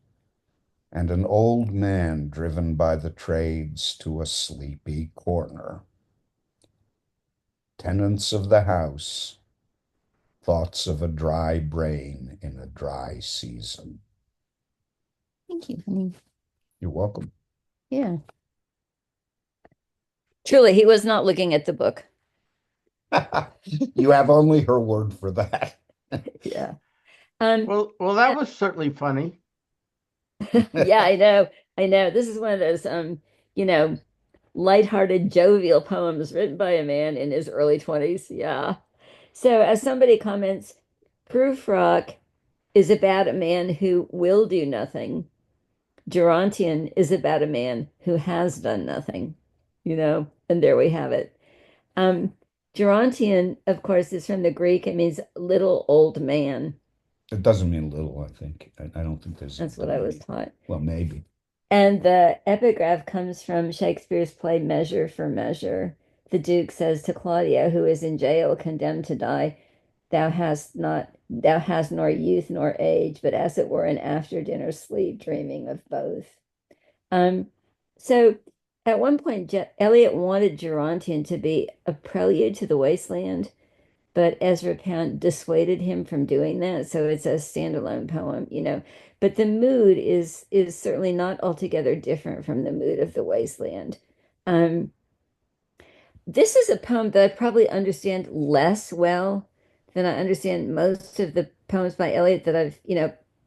Speaker 2: and an old man driven by the trades to a sleepy corner. Tenants of the house, thoughts of a dry brain in a dry season.
Speaker 4: Thank you, honey.
Speaker 2: You're welcome.
Speaker 4: Yeah. Truly, he was not looking at the book.
Speaker 2: You have only her word for that.
Speaker 4: Yeah.
Speaker 1: Well, that was certainly funny.
Speaker 4: Yeah, I know. I know. This is one of those you know, lighthearted, jovial poems written by a man in his early 20s. Yeah. So as somebody comments, Prufrock is about a man who will do nothing. Gerontian is about a man who has done nothing, and there we have it. Um, Gerontian, of course, is from the Greek. It means little old man.
Speaker 2: It doesn't mean little, I think. I don't think there's.
Speaker 4: That's what I was taught.
Speaker 2: Well, maybe.
Speaker 4: And the epigraph comes from Shakespeare's play Measure for Measure. The Duke says to Claudio, who is in jail, condemned to die, thou hast nor youth nor age, but as it were an after dinner sleep, dreaming of both. So at one point, Eliot wanted Gerontian to be a prelude to the Wasteland, but Ezra Pound dissuaded him from doing that. So it's a standalone poem. But the mood is certainly not altogether different from the mood of the Wasteland. This is a poem that I probably understand less well than I understand most of the poems by Eliot that I've,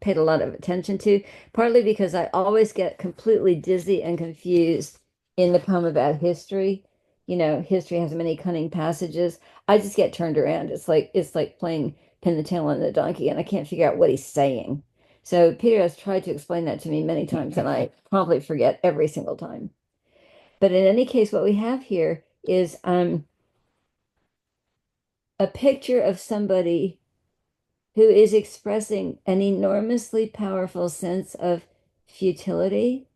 Speaker 4: paid a lot of attention to, partly because I always get completely dizzy and confused in the poem about history. History has many cunning passages. I just get turned around. It's like playing pin the tail on the donkey, and I can't figure out what he's saying. So Peter has tried to explain that to me many times, and I promptly forget every single time. But in any case, what we have here is a picture of somebody who is expressing an enormously powerful sense of futility,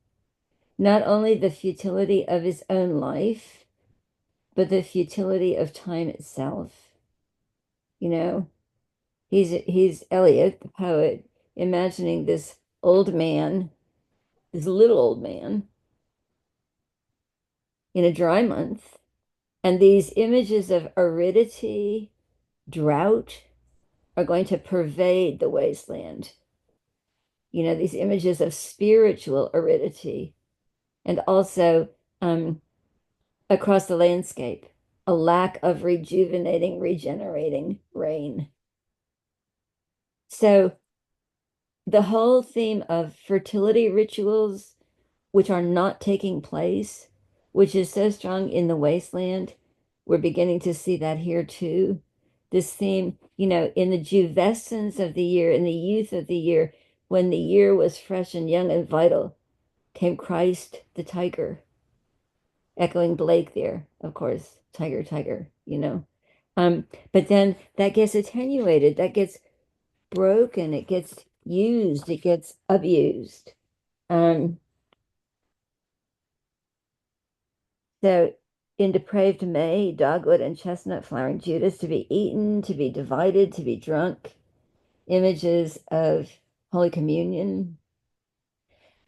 Speaker 4: not only the futility of his own life, but the futility of time itself. You know, he's Eliot, the poet, imagining this old man, this little old man in a dry month, and these images of aridity, drought are going to pervade the wasteland. You know, these images of spiritual aridity and also across the landscape, a lack of rejuvenating, regenerating rain. So the whole theme of fertility rituals, which are not taking place, which is so strong in the wasteland, we're beginning to see that here too. This theme, you know, in the juvescence of the year, in the youth of the year, when the year was fresh and young and vital, came Christ the tiger, echoing Blake there, of course, tiger, tiger, you know. But then that gets attenuated, that gets broken, it gets used, it gets abused. So in depraved May, dogwood and chestnut flowering Judas to be eaten, to be divided, to be drunk, images of Holy Communion,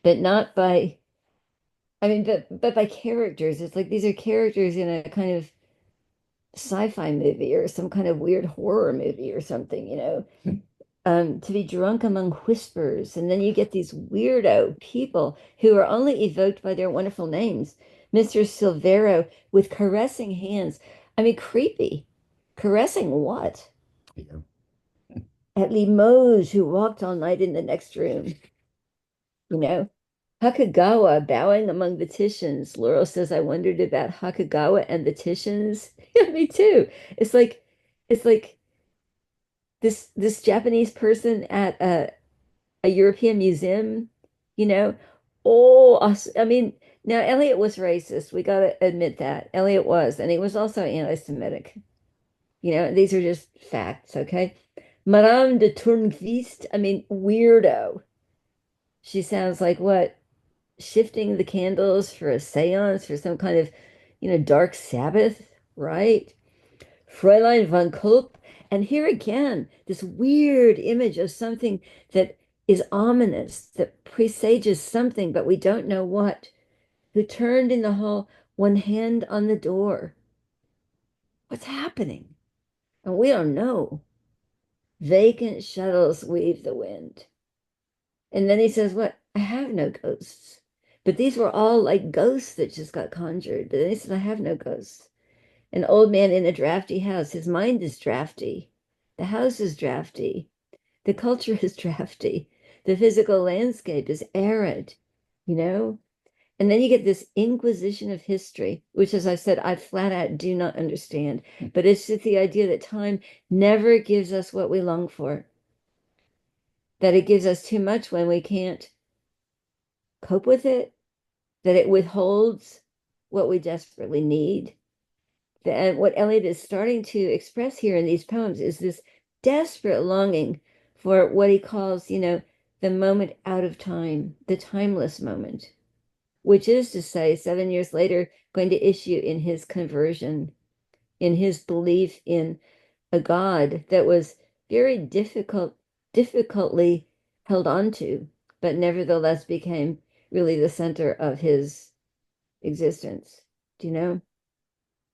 Speaker 4: but not by, I mean, but by characters. It's like these are characters in a kind of sci-fi movie or some kind of weird horror movie or something, you know. To be drunk among whispers. And then you get these weirdo people who are only evoked by their wonderful names. Mr. Silvero with caressing hands. I mean, creepy. Caressing what?
Speaker 2: Yeah.
Speaker 4: At Limoges, who walked all night in the next room. You know, Hakagawa bowing among the Titians. Laurel says, I wondered about Hakagawa and the Titians. Yeah, me too. It's like this Japanese person at a European museum, you know. Oh, I mean, now Eliot was racist. We got to admit that. Eliot was, and he was also anti-Semitic. You know, these are just facts, okay? Madame de Tournevis, I mean, weirdo. She sounds like what? Shifting the candles for a seance for some kind of, you know, dark Sabbath, right? Fräulein von Kulp. And here again, this weird image of something that is ominous, that presages something, but we don't know what. Who turned in the hall, one hand on the door. What's happening? And we don't know. Vacant shuttles weave the wind. And then he says, what? I have no ghosts. But these were all like ghosts that just got conjured. But then he says, I have no ghosts. An old man in a drafty house. His mind is drafty. The house is drafty. The culture is drafty. The physical landscape is arid, you know? And then you get this inquisition of history, which, as I said, I flat out do not understand. But it's just the idea that time never gives us what we long for, that it gives us too much when we can't cope with it, that it withholds what we desperately need. And what Eliot is starting to express here in these poems is this desperate longing for what he calls, you know, the moment out of time, the timeless moment, which is to say, 7 years later, going to issue in his conversion, in his belief in a God that was very difficultly held on to, but nevertheless became really the center of his existence. Do you know?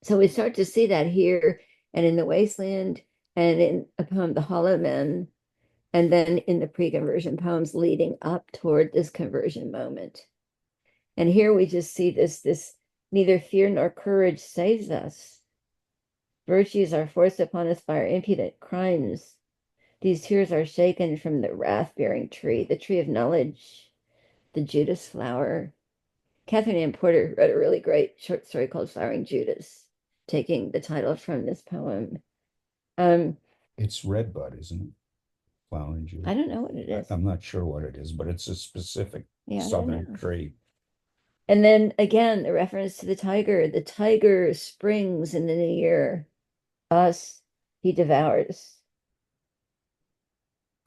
Speaker 4: So we start to see that here and in the wasteland and in a poem, The Hollow Men, and then in the pre-conversion poems leading up toward this conversion moment. And here we just see this neither fear nor courage saves us. Virtues are forced upon us by our impudent crimes. These tears are shaken from the wrath-bearing tree, the tree of knowledge, the Judas flower. Catherine Ann Porter wrote a really great short story called Flowering Judas, taking the title from this poem.
Speaker 2: It's redbud, isn't it? Flowering Judas.
Speaker 4: I don't know what it is.
Speaker 2: I'm not sure what it is, but it's a specific southern tree.
Speaker 4: And then again, the reference to the tiger springs in the new year. Us, he devours.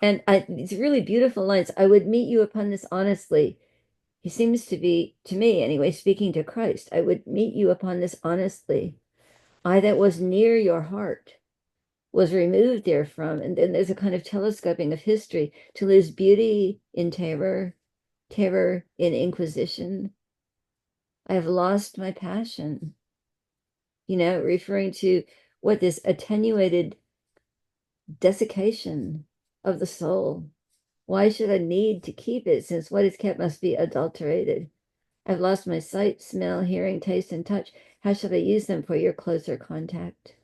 Speaker 4: And it's really beautiful lines. I would meet you upon this honestly. He seems to be, to me anyway, speaking to Christ. I would meet you upon this honestly. I that was near your heart was removed therefrom. And then there's a kind of telescoping of history to lose beauty in terror, terror in inquisition. I have lost my passion, referring to what this attenuated desiccation of the soul. Why should I need to keep it, since what is kept must be adulterated? I've lost my sight, smell, hearing, taste, and touch. How should I use them for your closer contact?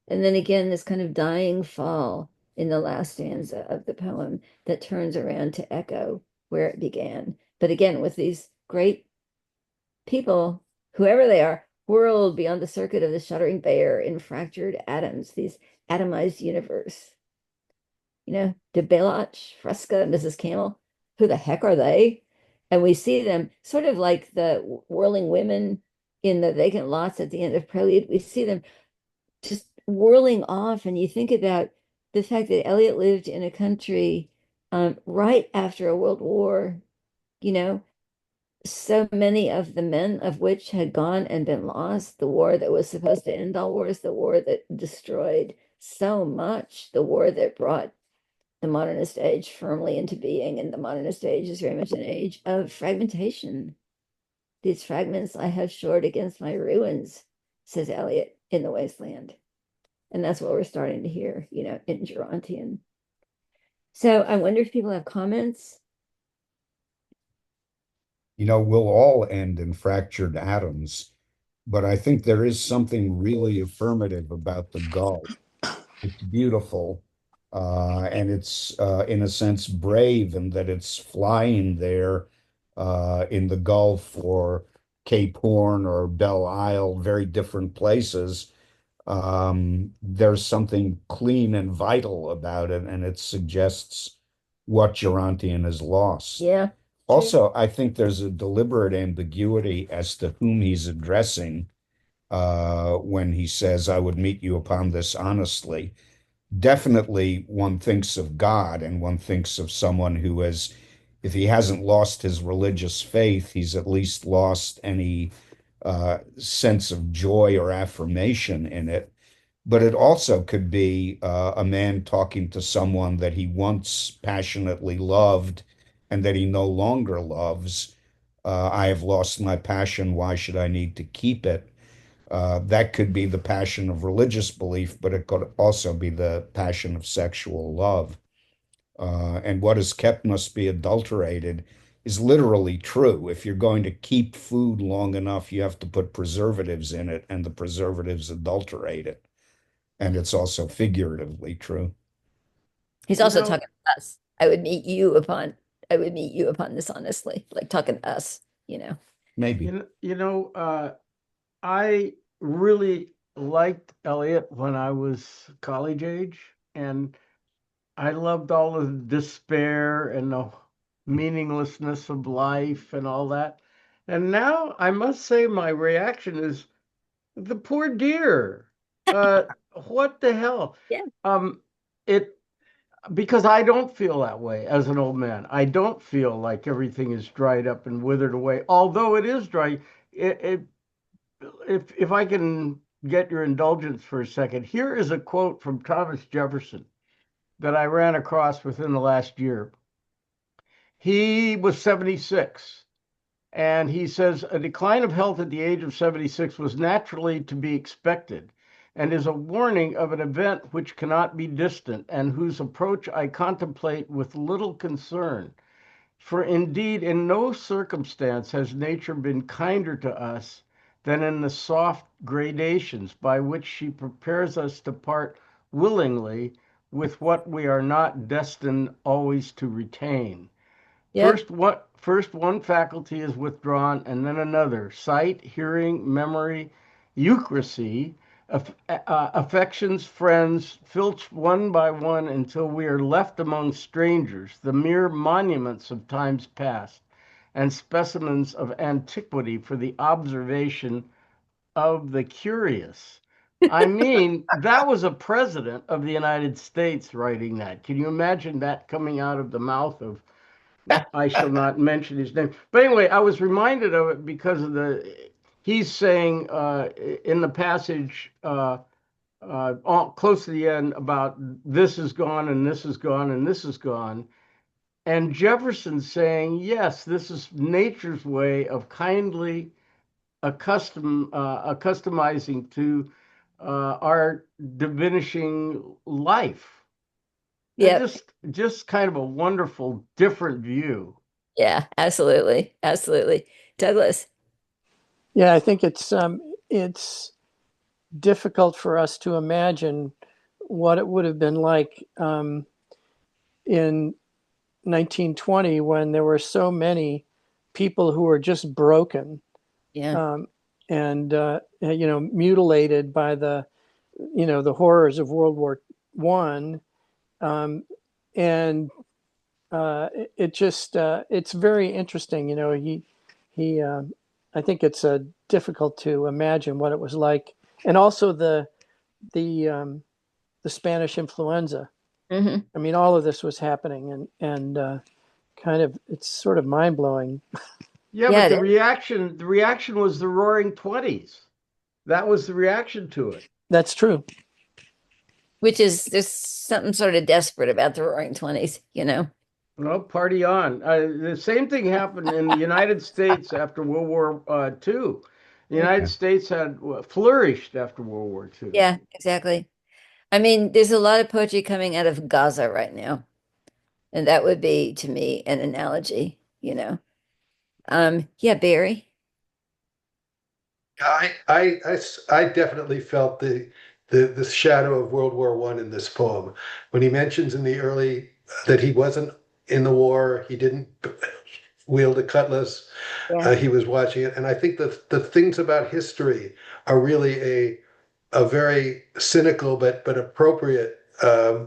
Speaker 4: And then again, this kind of dying fall in the last stanza of the poem that turns around to echo where it began. But again, with these great people, whoever they are, whirled beyond the circuit of the shuddering bear in fractured atoms, these atomized universe. De Bellach, Fresca, Mrs. Camel, who the heck are they? And we see them sort of like the whirling women in the vacant lots at the end of Prelude. We see them just whirling off. And you think about the fact that Eliot lived in a country right after a world war, so many of the men of which had gone and been lost, the war that was supposed to end all wars, the war that destroyed so much, the war that brought the modernist age firmly into being. And the modernist age is very much an age of fragmentation. These fragments I have shored against my ruins, says Eliot in The Wasteland. And that's what we're starting to hear, in Gerontian. So I wonder if people have comments.
Speaker 2: We'll all end in fractured atoms, but I think there is something really affirmative about the gull. It's beautiful, and it's in a sense brave in that it's flying there in the Gulf or Cape Horn or Belle Isle, very different places. There's something clean and vital about it, and it suggests what Gerontian has lost.
Speaker 4: Yeah.
Speaker 2: Also, I think there's a deliberate ambiguity as to whom he's addressing when he says, I would meet you upon this honestly. Definitely, one thinks of God and one thinks of someone who has, if he hasn't lost his religious faith, he's at least lost any sense of joy or affirmation in it. But it also could be a man talking to someone that he once passionately loved and that he no longer loves. I have lost my passion. Why should I need to keep it? That could be the passion of religious belief, but it could also be the passion of sexual love. And what is kept must be adulterated is literally true. If you're going to keep food long enough, you have to put preservatives in it, and the preservatives adulterate it. And it's also figuratively true.
Speaker 4: He's also talking to us. I would meet you upon this honestly, like talking to us,
Speaker 2: Maybe.
Speaker 1: I really liked Eliot when I was college age, and I loved all the despair and the meaninglessness of life and all that. And now I must say my reaction is the poor dear. Uh, what the hell?
Speaker 4: Yeah.
Speaker 1: It because I don't feel that way as an old man. I don't feel like everything is dried up and withered away, although it is dry. It if I can get your indulgence for a second, here is a quote from Thomas Jefferson that I ran across within the last year. He was 76, and he says a decline of health at the age of 76 was naturally to be expected and is a warning of an event which cannot be distant and whose approach I contemplate with little concern. For indeed, in no circumstance has nature been kinder to us than in the soft gradations by which she prepares us to part willingly with what we are not destined always to retain.
Speaker 4: Yep.
Speaker 1: First one faculty is withdrawn, and then another: sight, hearing, memory, euchrocy, affections, friends, filched one by one until we are left among strangers, the mere monuments of times past, and specimens of antiquity for the observation of the curious. I mean, that was a president of the United States writing that. Can you imagine that coming out of the mouth of, I shall not mention his name. But anyway, I was reminded of it because of he's saying in the passage close to the end about this is gone and this is gone and this is gone. And Jefferson saying, yes, this is nature's way of kindly accustomizing to our diminishing life. And
Speaker 4: Yep.
Speaker 1: just kind of a wonderful, different view.
Speaker 4: Yeah, absolutely. Absolutely. Douglas.
Speaker 7: Yeah, I think it's difficult for us to imagine what it would have been like in 1920 when there were so many people who were just broken
Speaker 4: Yeah.
Speaker 7: and mutilated by the horrors of World War I, and it's very interesting. He I think it's difficult to imagine what it was like, and also the Spanish influenza.
Speaker 4: Hmm.
Speaker 7: I mean, all of this was happening, and kind of it's sort of mind blowing.
Speaker 1: Yeah,
Speaker 4: Yeah,
Speaker 1: but
Speaker 4: it is.
Speaker 1: the reaction was the Roaring Twenties. That was the reaction to it.
Speaker 7: That's true.
Speaker 4: Which is there's something sort of desperate about the Roaring Twenties, you know?
Speaker 1: Well, party on. The same thing happened in the United States after World War II. The United
Speaker 2: Yeah.
Speaker 1: States had flourished after World War II.
Speaker 4: Yeah, exactly. I mean, there's a lot of poetry coming out of Gaza right now, and that would be to me an analogy, you know. Yeah, Barry.
Speaker 9: I definitely felt the shadow of World War I in this poem. When he mentions in the early that he wasn't in the war, he didn't wield a cutlass,
Speaker 4: Yeah.
Speaker 9: he was watching it. And I think that the things about history are really a very cynical but appropriate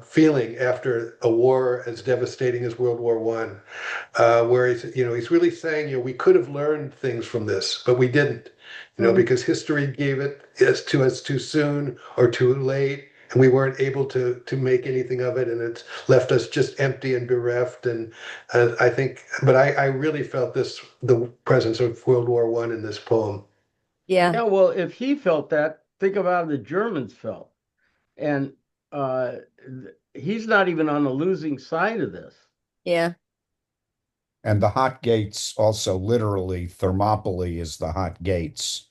Speaker 9: feeling after a war as devastating as World War One, where he's really saying, we could have learned things from this, but we didn't,
Speaker 4: Mhm.
Speaker 9: because history gave it to us too soon or too late, and we weren't able to make anything of it, and it's left us just empty and bereft. And I think, but I really felt the presence of World War One in this poem.
Speaker 4: Yeah,
Speaker 1: Yeah, well, if he felt that, think of how the Germans felt. And he's not even on the losing side of this.
Speaker 4: yeah,
Speaker 2: And the hot gates also literally Thermopylae is the hot gates.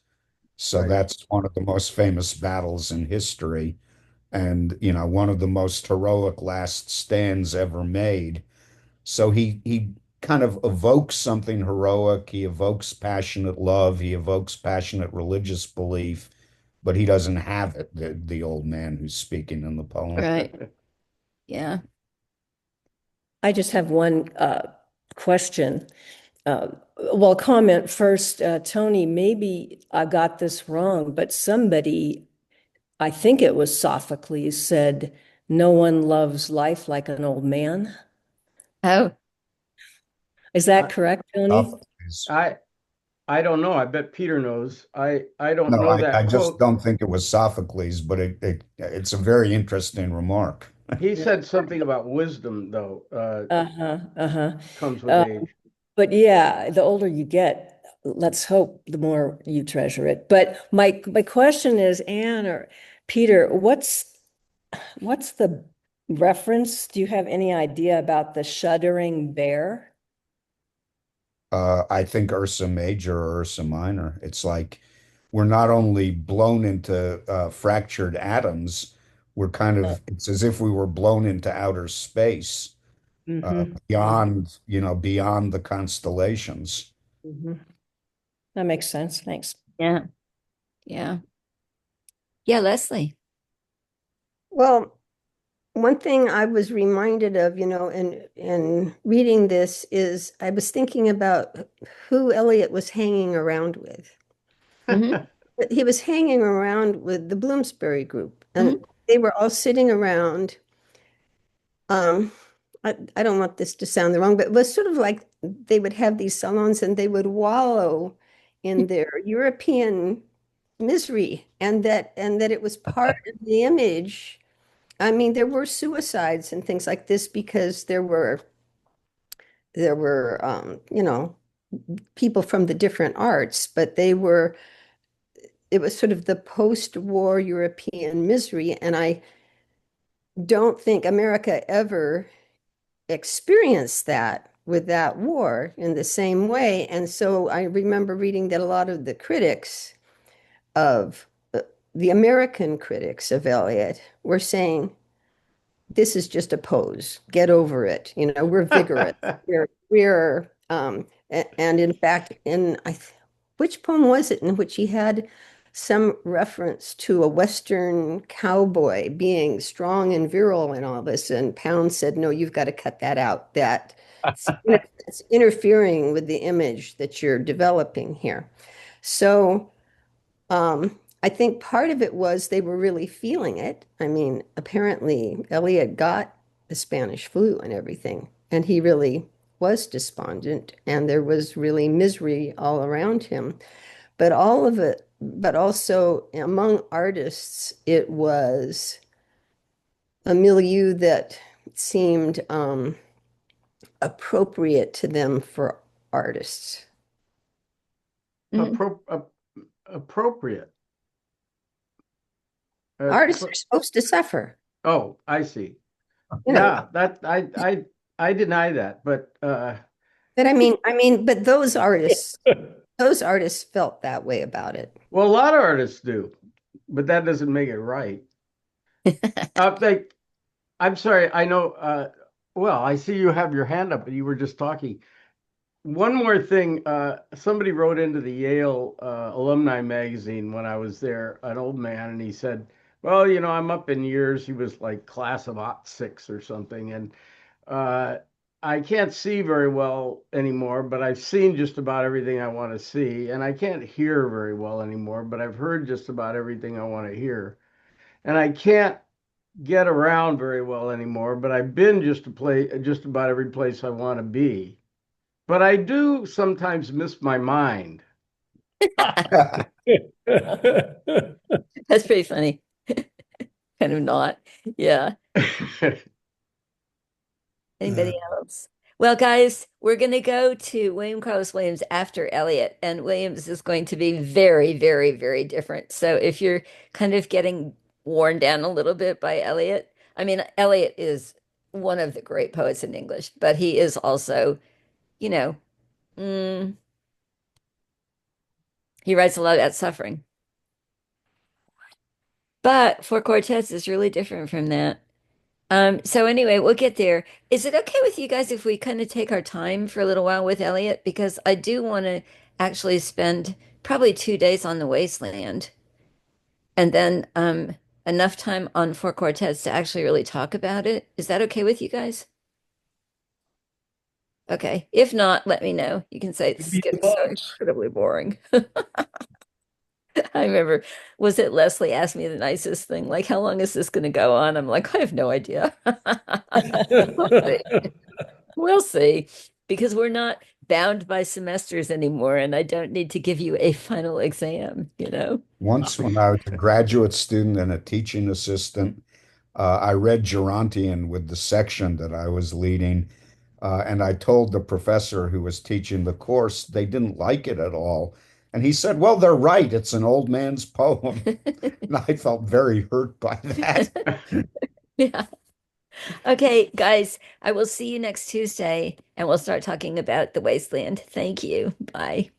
Speaker 2: So
Speaker 1: Right.
Speaker 2: that's one of the most famous battles in history. And, one of the most heroic last stands ever made. So he kind of evokes something heroic. He evokes passionate love. He evokes passionate religious belief, but he doesn't have it, the old man who's speaking in the poem.
Speaker 4: right. Yeah.
Speaker 3: I just have one question. Uh, well, comment first, Tony, maybe I got this wrong, but somebody, I think it was Sophocles, said, "No one loves life like an old man."
Speaker 4: Oh,
Speaker 3: Is
Speaker 1: I,
Speaker 3: that correct, Tony?
Speaker 2: Sophocles.
Speaker 1: I I don't know. I bet Peter knows. I don't
Speaker 2: No,
Speaker 1: know
Speaker 2: I
Speaker 1: that
Speaker 2: just
Speaker 1: quote.
Speaker 2: don't think it was Sophocles, but it's a very interesting remark.
Speaker 1: He said something about wisdom, though,
Speaker 3: Uh-huh, uh-huh.
Speaker 1: comes with
Speaker 3: Uh,
Speaker 1: age.
Speaker 3: but yeah, the older you get, let's hope the more you treasure it. But my question is, Anne or Peter, what's the reference? Do you have any idea about the shuddering bear?
Speaker 2: I think Ursa Major or Ursa Minor. It's like we're not only blown into fractured atoms, it's as if we were blown into outer space,
Speaker 3: Mm-hmm.
Speaker 2: beyond the constellations.
Speaker 3: Mm-hmm. That makes sense. Thanks.
Speaker 4: yeah, yeah. Yeah, Leslie.
Speaker 6: Well, one thing I was reminded of, in reading this is I was thinking about who Eliot was hanging around with.
Speaker 4: Hmm.
Speaker 6: But he was hanging around with the Bloomsbury group, and
Speaker 4: Hmm.
Speaker 6: they were all sitting around. Um, I don't want this to sound wrong, but it was sort of like they would have these salons and they would wallow in their European misery, and that it was part of the image. I mean, there were suicides and things like this because there were people from the different arts, but it was sort of the post-war European misery, and I don't think America ever experienced that with that war in the same way. And so I remember reading that a lot of the critics of the American critics of Eliot were saying, this is just a pose. Get over it. We're vigorous. And in fact, which poem was it in which he had some reference to a Western cowboy being strong and virile and all this? And Pound said, no, you've got to cut that out. It's interfering with the image that you're developing here. So I think part of it was they were really feeling it. I mean, apparently Eliot got the Spanish flu and everything, and he really was despondent, and there was really misery all around him. But all of it, but also among artists, it was a milieu that seemed appropriate to them for artists.
Speaker 1: Appropriate.
Speaker 6: Artists are supposed to suffer.
Speaker 1: Oh, I see.
Speaker 6: You know.
Speaker 1: Yeah, that I deny that, but
Speaker 6: But I mean, but those artists felt that way about it.
Speaker 1: well, a lot of artists do, but that doesn't make it right. I'm sorry, I know. Well, I see you have your hand up, but you were just talking. One more thing, somebody wrote into the Yale alumni magazine when I was there, an old man, and he said, well, I'm up in years. He was like class of '06 or something. And I can't see very well anymore, but I've seen just about everything I want to see. And I can't hear very well anymore, but I've heard just about everything I want to hear. And I can't get around very well anymore, but I've been just about every place I want to be. But I do sometimes miss my mind.
Speaker 4: That's pretty funny. Kind of not. Yeah. Anybody else? Well, guys, we're going to go to William Carlos Williams after Eliot, and Williams is going to be very, very, very different. So if you're kind of getting worn down a little bit by Eliot, I mean, Eliot is one of the great poets in English, but he is also, you know, he writes a lot about suffering. But Four Quartets is really different from that. So anyway, we'll get there. Is it okay with you guys if we kind of take our time for a little while with Eliot? Because I do want to actually spend probably 2 days on the wasteland and then enough time on Four Quartets to actually really talk about it. Is that okay with you guys? Okay. If not, let me know. You can say this is getting so incredibly boring. I remember, was it Leslie asked me the nicest thing, like, how long is this going to go on? I'm like, I have no idea. We'll see. We'll see, because we're not bound by semesters anymore, and I don't need to give you a final exam,
Speaker 2: Once, when I was a graduate student and a teaching assistant, I read Gerontian with the section that I was leading. And I told the professor who was teaching the course they didn't like it at all. And he said, well, they're right. It's an old man's poem. And I felt very hurt by that.
Speaker 4: Yeah. Okay, guys, I will see you next Tuesday and we'll start talking about the wasteland. Thank you. Bye.